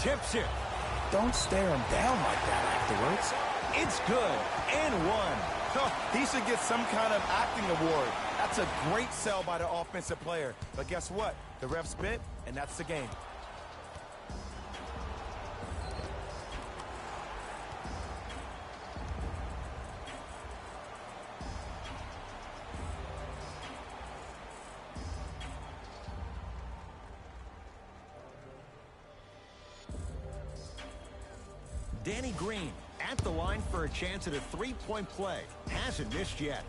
tips it. Don't stare him down like that afterwards. It's good and one. Oh, he should get some kind of acting award. That's a great sell by the offensive player. But guess what? The ref spit, and that's the game. Danny Green at the line for a chance at a 3-point play. Hasn't missed yet.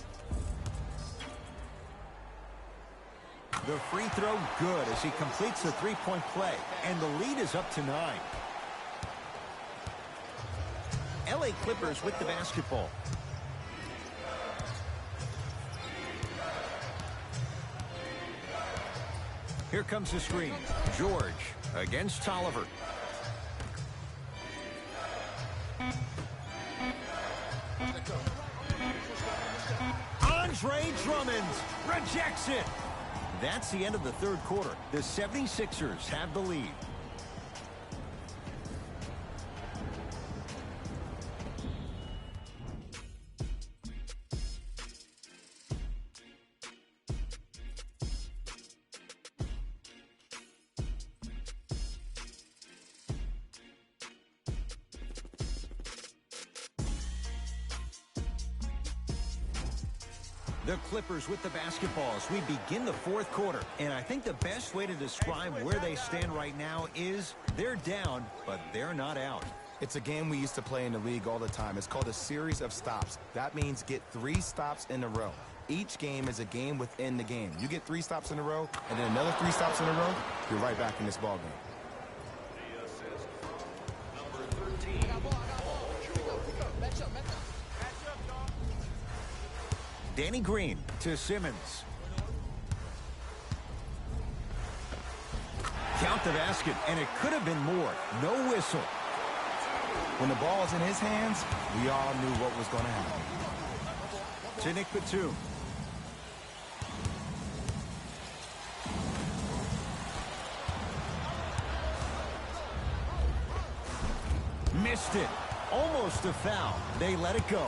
The free throw good as he completes the 3-point play, and the lead is up to 9. LA Clippers with the basketball. Here comes the screen. George against Tolliver. Andre Drummond rejects it. That's the end of the 3rd quarter. The 76ers have the lead. The Clippers with the basketball as we begin the 4th quarter. And I think the best way to describe where they stand right now is they're down, but they're not out. It's a game we used to play in the league all the time. It's called a series of stops. That means get 3 stops in a row. Each game is a game within the game. You get 3 stops in a row, and then another 3 stops in a row, you're right back in this ball game. The assist from number 13, Paul George. Danny Green to Simmons. Count the basket, and it could have been more. No whistle. When the ball was in his hands, we all knew what was going to happen. To Nick Batum. Missed it. Almost a foul. They let it go.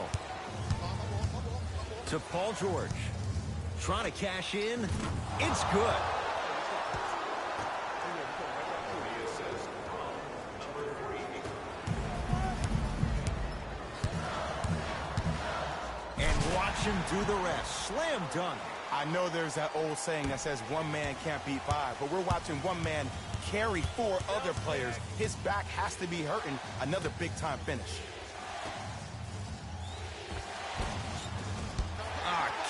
To Paul George. Trying to cash in. It's good. And watch him do the rest. Slam dunk. I know there's that old saying that says one man can't beat five, but we're watching one man carry four other players. His back has to be hurting. Another big-time finish.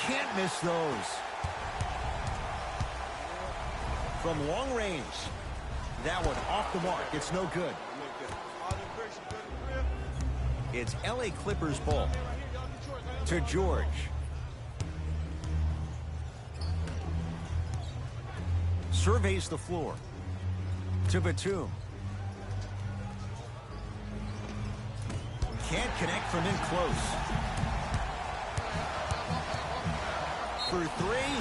Can't miss those. From long range. That one off the mark. It's no good. It's LA Clippers ball. To George. Surveys the floor. To Batum. Can't connect from in close. For three.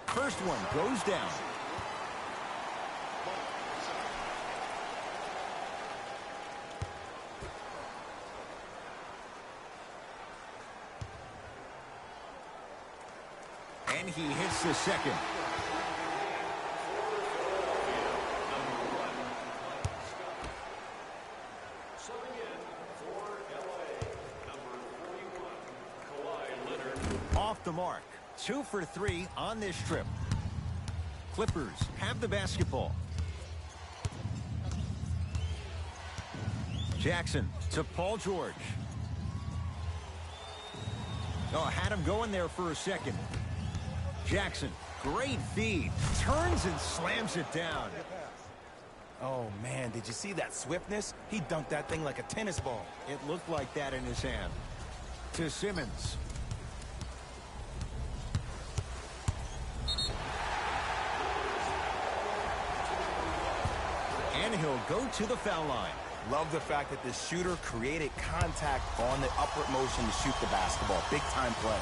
First one goes down. And he hits the second. Off the mark. 2 for 3 on this trip. Clippers have the basketball. Jackson to Paul George. Oh, had him going there for a second. Jackson, great feed. Turns and slams it down. Oh, man, did you see that swiftness? He dunked that thing like a tennis ball. It looked like that in his hand. To Simmons. And he'll go to the foul line. Love the fact that the shooter created contact on the upward motion to shoot the basketball. Big time play.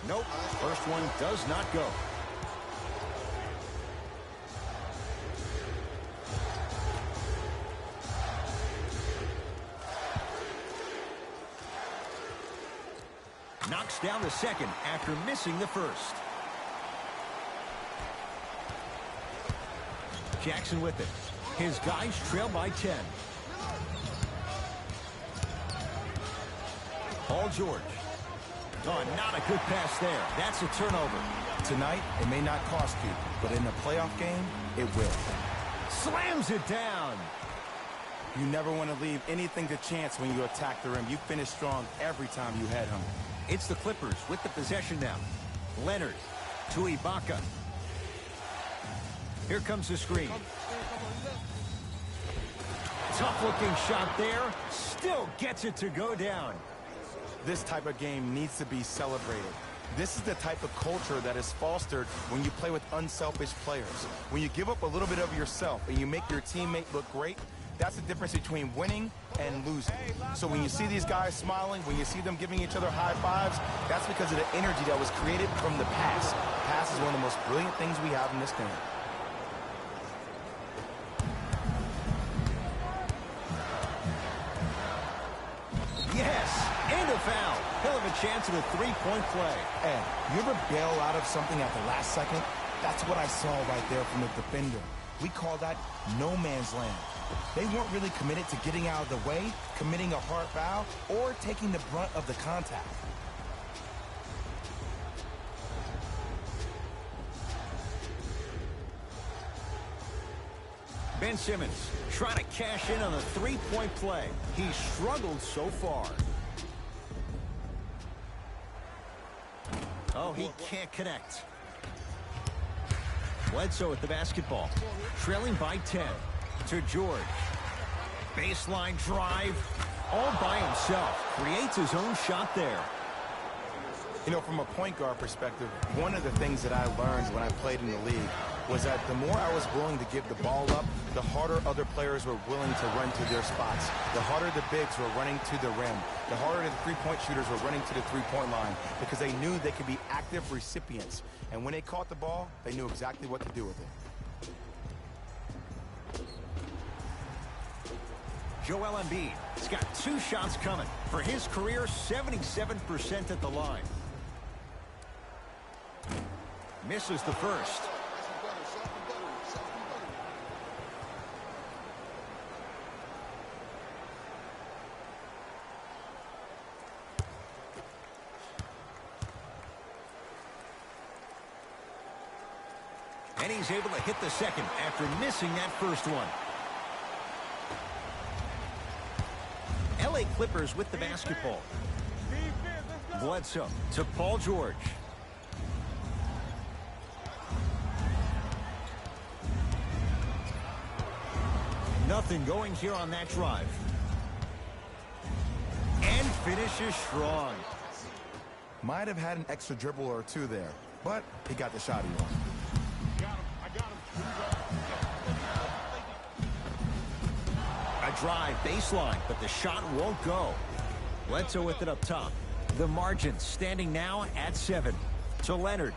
Nope. First one does not go. Knocks down the second after missing the first. Jackson with it. His guys trail by 10. Paul George. Oh, not a good pass there. That's a turnover. Tonight, it may not cost you, but in a playoff game, it will. Slams it down. You never want to leave anything to chance when you attack the rim. You finish strong every time you head home. It's the Clippers with the possession now. Leonard to Ibaka. Here comes the screen. Tough-looking shot there. Still gets it to go down. This type of game needs to be celebrated. This is the type of culture that is fostered when you play with unselfish players. When you give up a little bit of yourself and you make your teammate look great, that's the difference between winning and losing. So when you see these guys smiling, when you see them giving each other high fives, that's because of the energy that was created from the pass. Pass is one of the most brilliant things we have in this game. Yes, and a foul. He'll have a chance at a three-point play. Ed, you ever bail out of something at the last second? That's what I saw right there from the defender. We call that no man's land. They weren't really committed to getting out of the way, committing a hard foul, or taking the brunt of the contact. Ben Simmons trying to cash in on a three-point play. He struggled so far. Oh, he can't connect. Bledsoe with the basketball. Trailing by 10 to George. Baseline drive. All by himself. Creates his own shot there. You know, from a point guard perspective, one of the things that I learned when I played in the league was that the more I was willing to give the ball up, the harder other players were willing to run to their spots. The harder the bigs were running to the rim. The harder the three-point shooters were running to the three-point line because they knew they could be active recipients. And when they caught the ball, they knew exactly what to do with it. Joel Embiid has got 2 shots coming. For his career, 77% at the line. Misses the first. And he's able to hit the second after missing that first one. LA Clippers with the basketball. Bledsoe to Paul George. Nothing going here on that drive. And finishes strong. Might have had an extra dribble or two there, but he got the shot he wanted. A drive baseline, but the shot won't go. Bledsoe with it up top. The margin standing now at 7. To Leonard.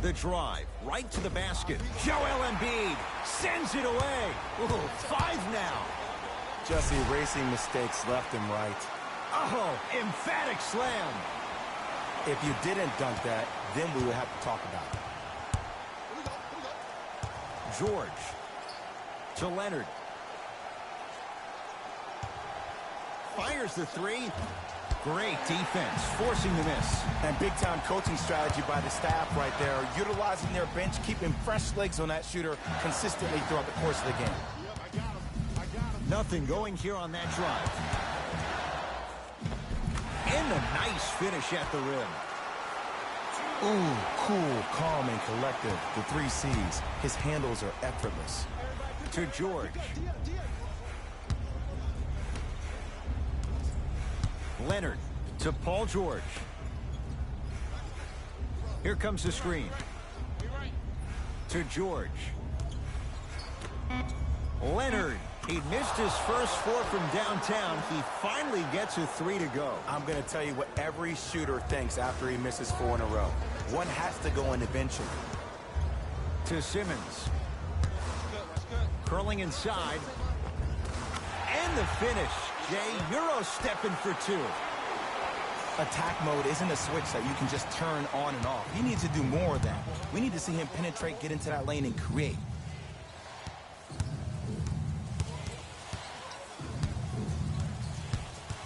The drive right to the basket. Joel Embiid sends it away. Ooh, 5 now. Just erasing mistakes left and right. Oh, emphatic slam. If you didn't dunk that, then we would have to talk about it. George to Leonard. Fires the 3. Great defense, forcing the miss. And big-time coaching strategy by the staff right there, utilizing their bench, keeping fresh legs on that shooter consistently throughout the course of the game. Nothing going here on that drive. And a nice finish at the rim. Ooh, cool, calm, and collective. The 3 C's. His handles are effortless. To George. Leonard to Paul George. Here comes the screen. To George. Leonard. He missed his first 4 from downtown. He finally gets a 3 to go. I'm going to tell you what every shooter thinks after he misses 4 in a row. One has to go in eventually. To Simmons. Curling inside. And the finish. Jay, Euro stepping for 2. Attack mode isn't a switch that you can just turn on and off. He needs to do more of that. We need to see him penetrate, get into that lane, and create.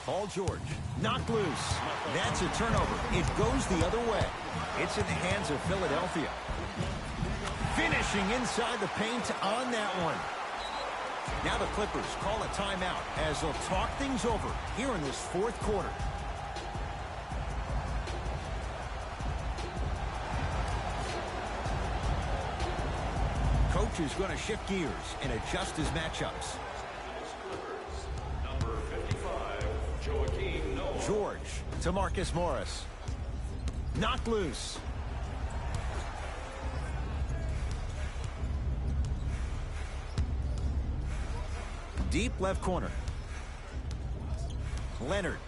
Paul George, knocked loose. That's a turnover. It goes the other way. It's in the hands of Philadelphia. Finishing inside the paint on that one. Now the Clippers call a timeout as they'll talk things over here in this 4th quarter. Coach is going to shift gears and adjust his matchups. Number 55, Joakim Noah. George to Marcus Morris. Knocked loose. Deep left corner. Leonard.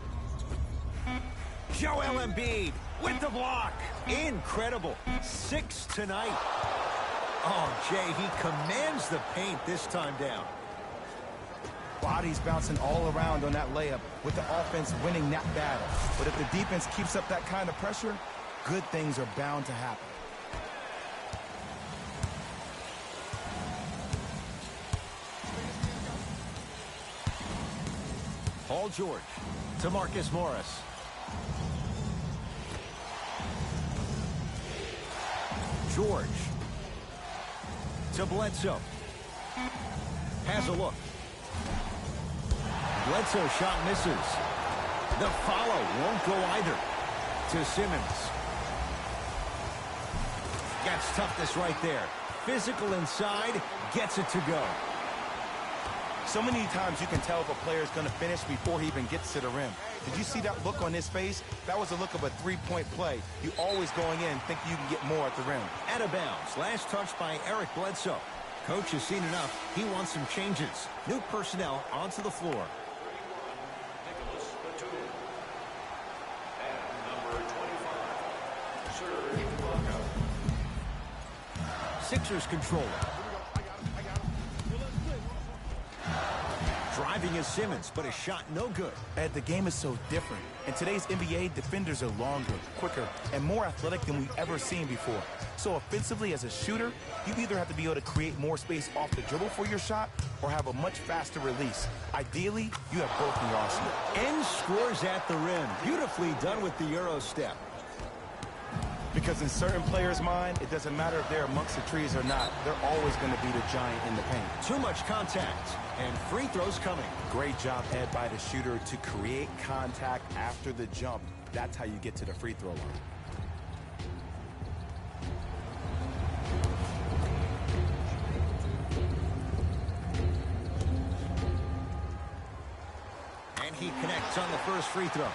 Joel Embiid with the block. Incredible. 6 tonight. Oh, Jay, he commands the paint this time down. Bodies bouncing all around on that layup with the offense winning that battle. But if the defense keeps up that kind of pressure, good things are bound to happen. Paul George to Marcus Morris. George to Bledsoe. Has a look. Bledsoe shot misses. The follow won't go either. To Simmons. That's toughness right there. Physical inside, gets it to go. So many times you can tell if a player is going to finish before he even gets to the rim. Did you see that look on his face? That was a look of a three-point play. You always going in thinking you can get more at the rim. Out of bounds. Last touch by Eric Bledsoe. Coach has seen enough. He wants some changes. New personnel onto the floor. Nicholas Batum. And number 25, Serge Ibaka. Sixers control it. Driving is Simmons, but a shot no good. Ed, the game is so different. In today's NBA, defenders are longer, quicker, and more athletic than we've ever seen before. So offensively, as a shooter, you either have to be able to create more space off the dribble for your shot or have a much faster release. Ideally, you have both in your arsenal. And scores at the rim. Beautifully done with the Euro step. Because in certain players' mind, it doesn't matter if they're amongst the trees or not. They're always going to be the giant in the paint. Too much contact. And free throws coming. Great job, Ed, by the shooter to create contact after the jump. That's how you get to the free throw line. And he connects on the first free throw.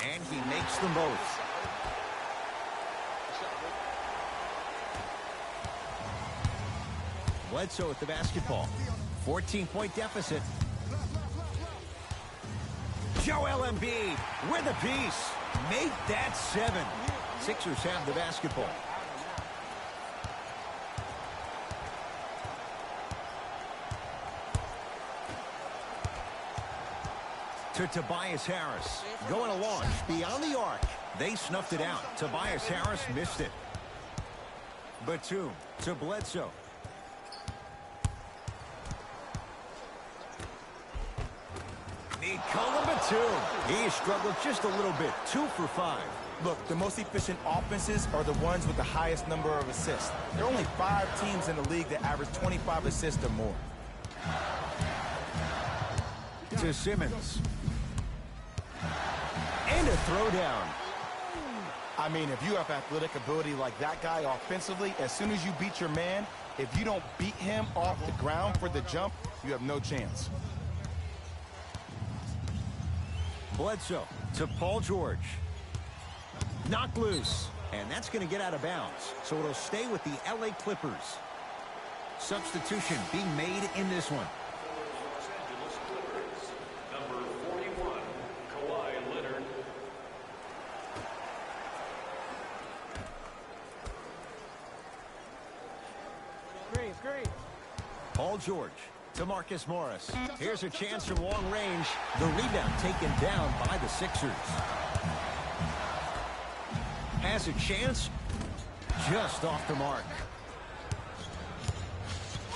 And he makes them both. Bledsoe with the basketball. 14-point deficit. Joel Embiid with a piece. Make that 7. Sixers have the basketball. To Tobias Harris. Going to launch beyond the arc. They snuffed it out. Tobias Harris missed it. Batum to Bledsoe. Nikola Batum. He struggled just a little bit. 2 for 5. Look, the most efficient offenses are the ones with the highest number of assists. There are only 5 teams in the league that average 25 assists or more. To Simmons. And a throwdown. I mean, if you have athletic ability like that guy offensively, as soon as you beat your man, if you don't beat him off the ground for the jump, you have no chance. Bledsoe to Paul George. Knocked loose. And that's going to get out of bounds. So it'll stay with the LA Clippers. Substitution being made in this one. Los Angeles Clippers. Number 41, Kawhi Leonard. Paul George to Marcus Morris. Here's a chance from long range. The rebound taken down by the Sixers. Has a chance. Just off the mark.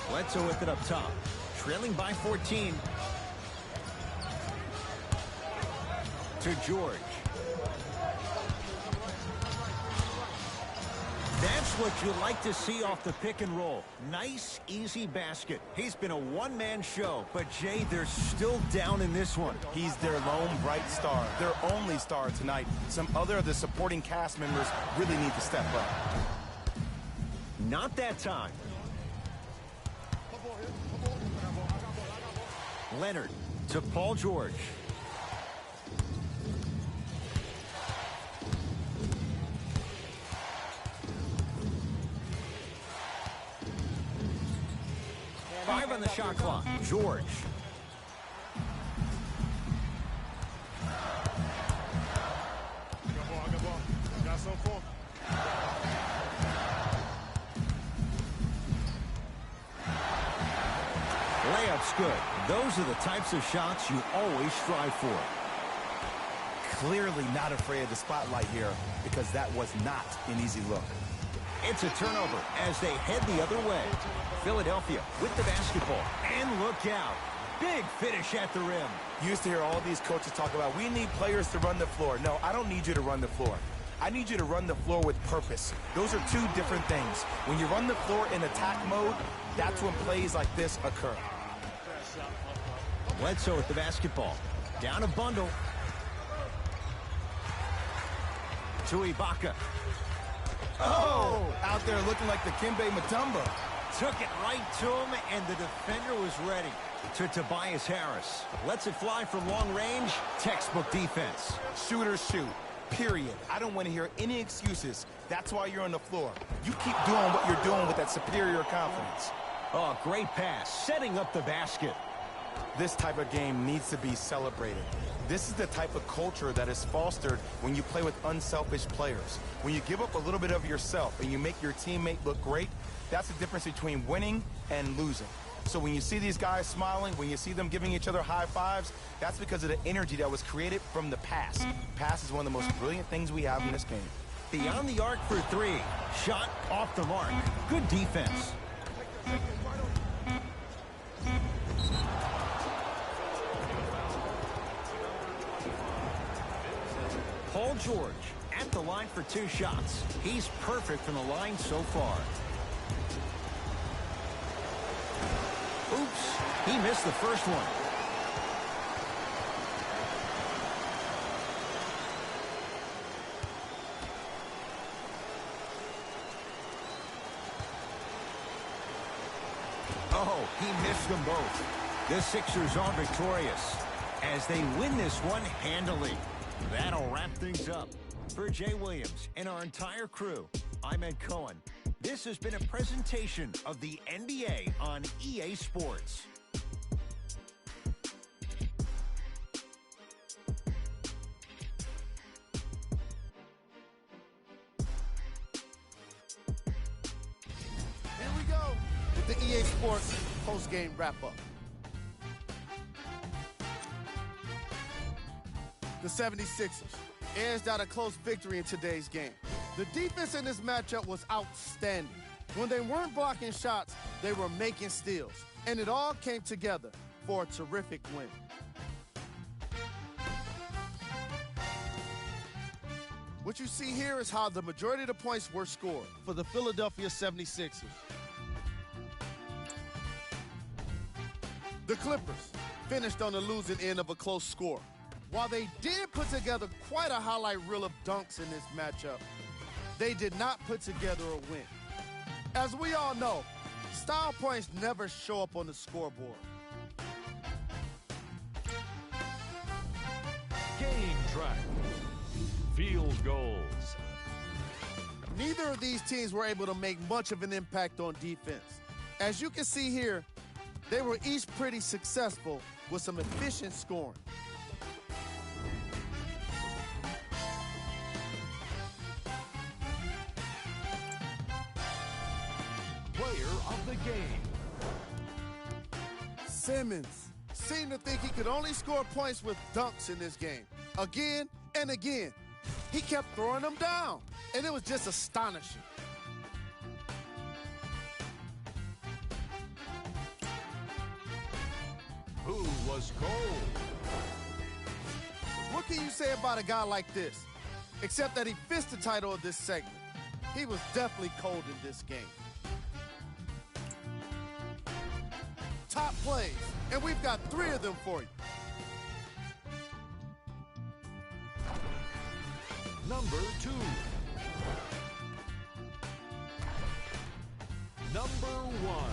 Bledsoe with it up top. Trailing by 14. To George. That's what you like to see off the pick and roll. Nice, easy basket. He's been a one-man show, but Jay, they're still down in this one. He's their lone bright star, their only star tonight. Some other of the supporting cast members really need to step up. Not that time. Leonard to Paul George. Five on the shot clock. George. Layup's good. Those are the types of shots you always strive for. Clearly not afraid of the spotlight here because that was not an easy look. It's a turnover as they head the other way. Philadelphia with the basketball. And look out. Big finish at the rim. You used to hear all these coaches talk about, we need players to run the floor. No, I don't need you to run the floor. I need you to run the floor with purpose. Those are two different things. When you run the floor in attack mode, that's when plays like this occur. Bledsoe with the basketball. Down a bundle. To Ibaka. Oh, out there looking like the Kimbe Mutombo. Took it right to him, and the defender was ready. To Tobias Harris. Lets it fly from long range. Textbook defense. Shooters shoot. Period. I don't want to hear any excuses. That's why you're on the floor. You keep doing what you're doing with that superior confidence. Oh, great pass. Setting up the basket. This type of game needs to be celebrated. This is the type of culture that is fostered when you play with unselfish players. When you give up a little bit of yourself and you make your teammate look great, that's the difference between winning and losing. So when you see these guys smiling, when you see them giving each other high fives, that's because of the energy that was created from the pass. Pass is one of the most brilliant things we have in this game. Beyond the arc for three. Shot off the mark. Good defense. Paul George at the line for 2 shots. He's perfect from the line so far. Oops, he missed the first one. Oh, he missed them both. The Sixers are victorious as they win this one handily. That'll wrap things up. For Jay Williams and our entire crew, I'm Ed Cohen. This has been a presentation of the NBA on EA Sports. Here we go with the EA Sports post-game wrap-up. The 76ers edged out a close victory in today's game. The defense in this matchup was outstanding. When they weren't blocking shots, they were making steals. And it all came together for a terrific win. What you see here is how the majority of the points were scored for the Philadelphia 76ers. The Clippers finished on the losing end of a close score. While they did put together quite a highlight reel of dunks in this matchup, they did not put together a win. As we all know, style points never show up on the scoreboard. Game track. Field goals. Neither of these teams were able to make much of an impact on defense. As you can see here, they were each pretty successful with some efficient scoring. Player of the game. Simmons seemed to think he could only score points with dunks in this game. Again and again, he kept throwing them down, and it was just astonishing. Who was cold? What can you say about a guy like this? Except that he fits the title of this segment. He was definitely cold in this game. Top plays, and we've got 3 of them for you. Number 2. Number 1.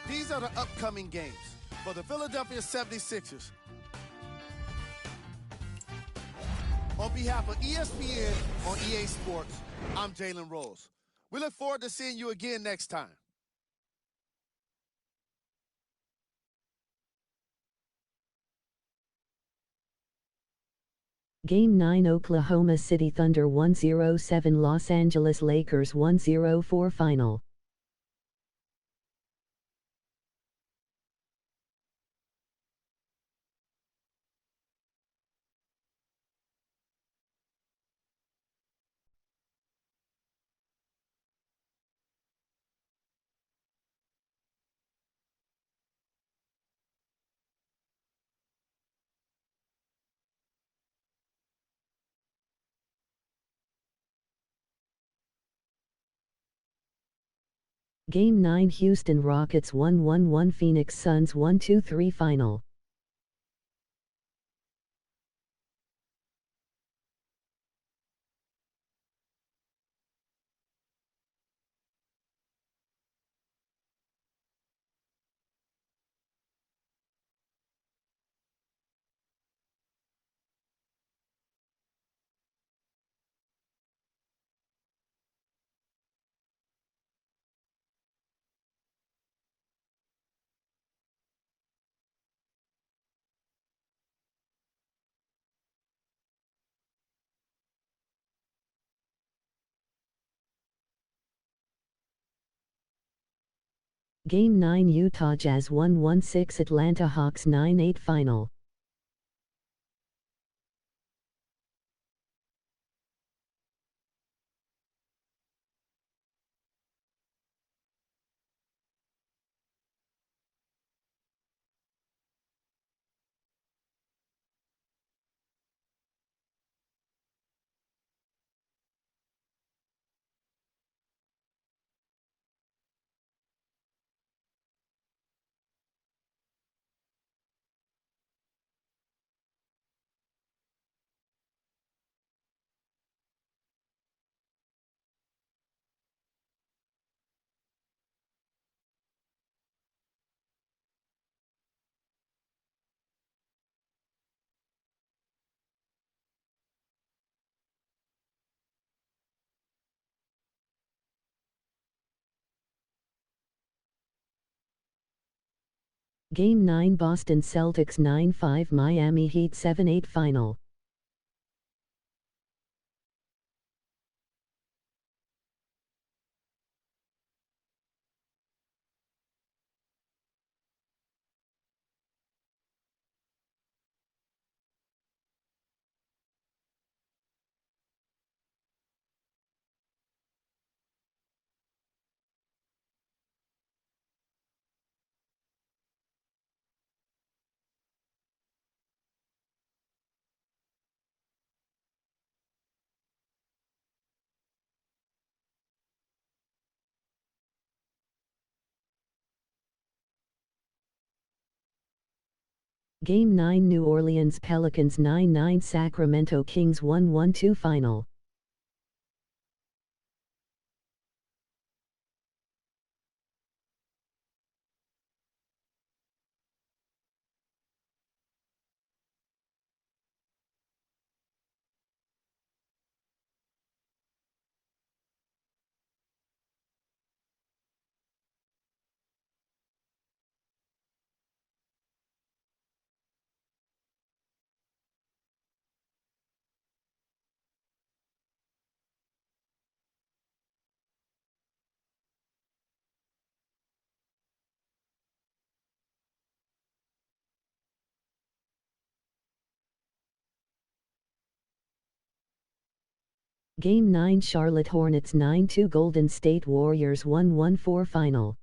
These are the upcoming games for the Philadelphia 76ers. On behalf of ESPN on EA Sports, I'm Jalen Rose. We look forward to seeing you again next time. Game 9 Oklahoma City Thunder 107 Los Angeles Lakers 104 Final. Game 9 Houston Rockets 1-1-1 Phoenix Suns 1-2-3 Final. Game 9 Utah Jazz 1-1-6 Atlanta Hawks 9-8 Final. Game 9 Boston Celtics 9-5 Miami Heat 7-8 Final. Game 9 New Orleans Pelicans 9-9 Sacramento Kings 1-1-2 Final. Game 9 Charlotte Hornets 9-2 Golden State Warriors 1-1-4 Final.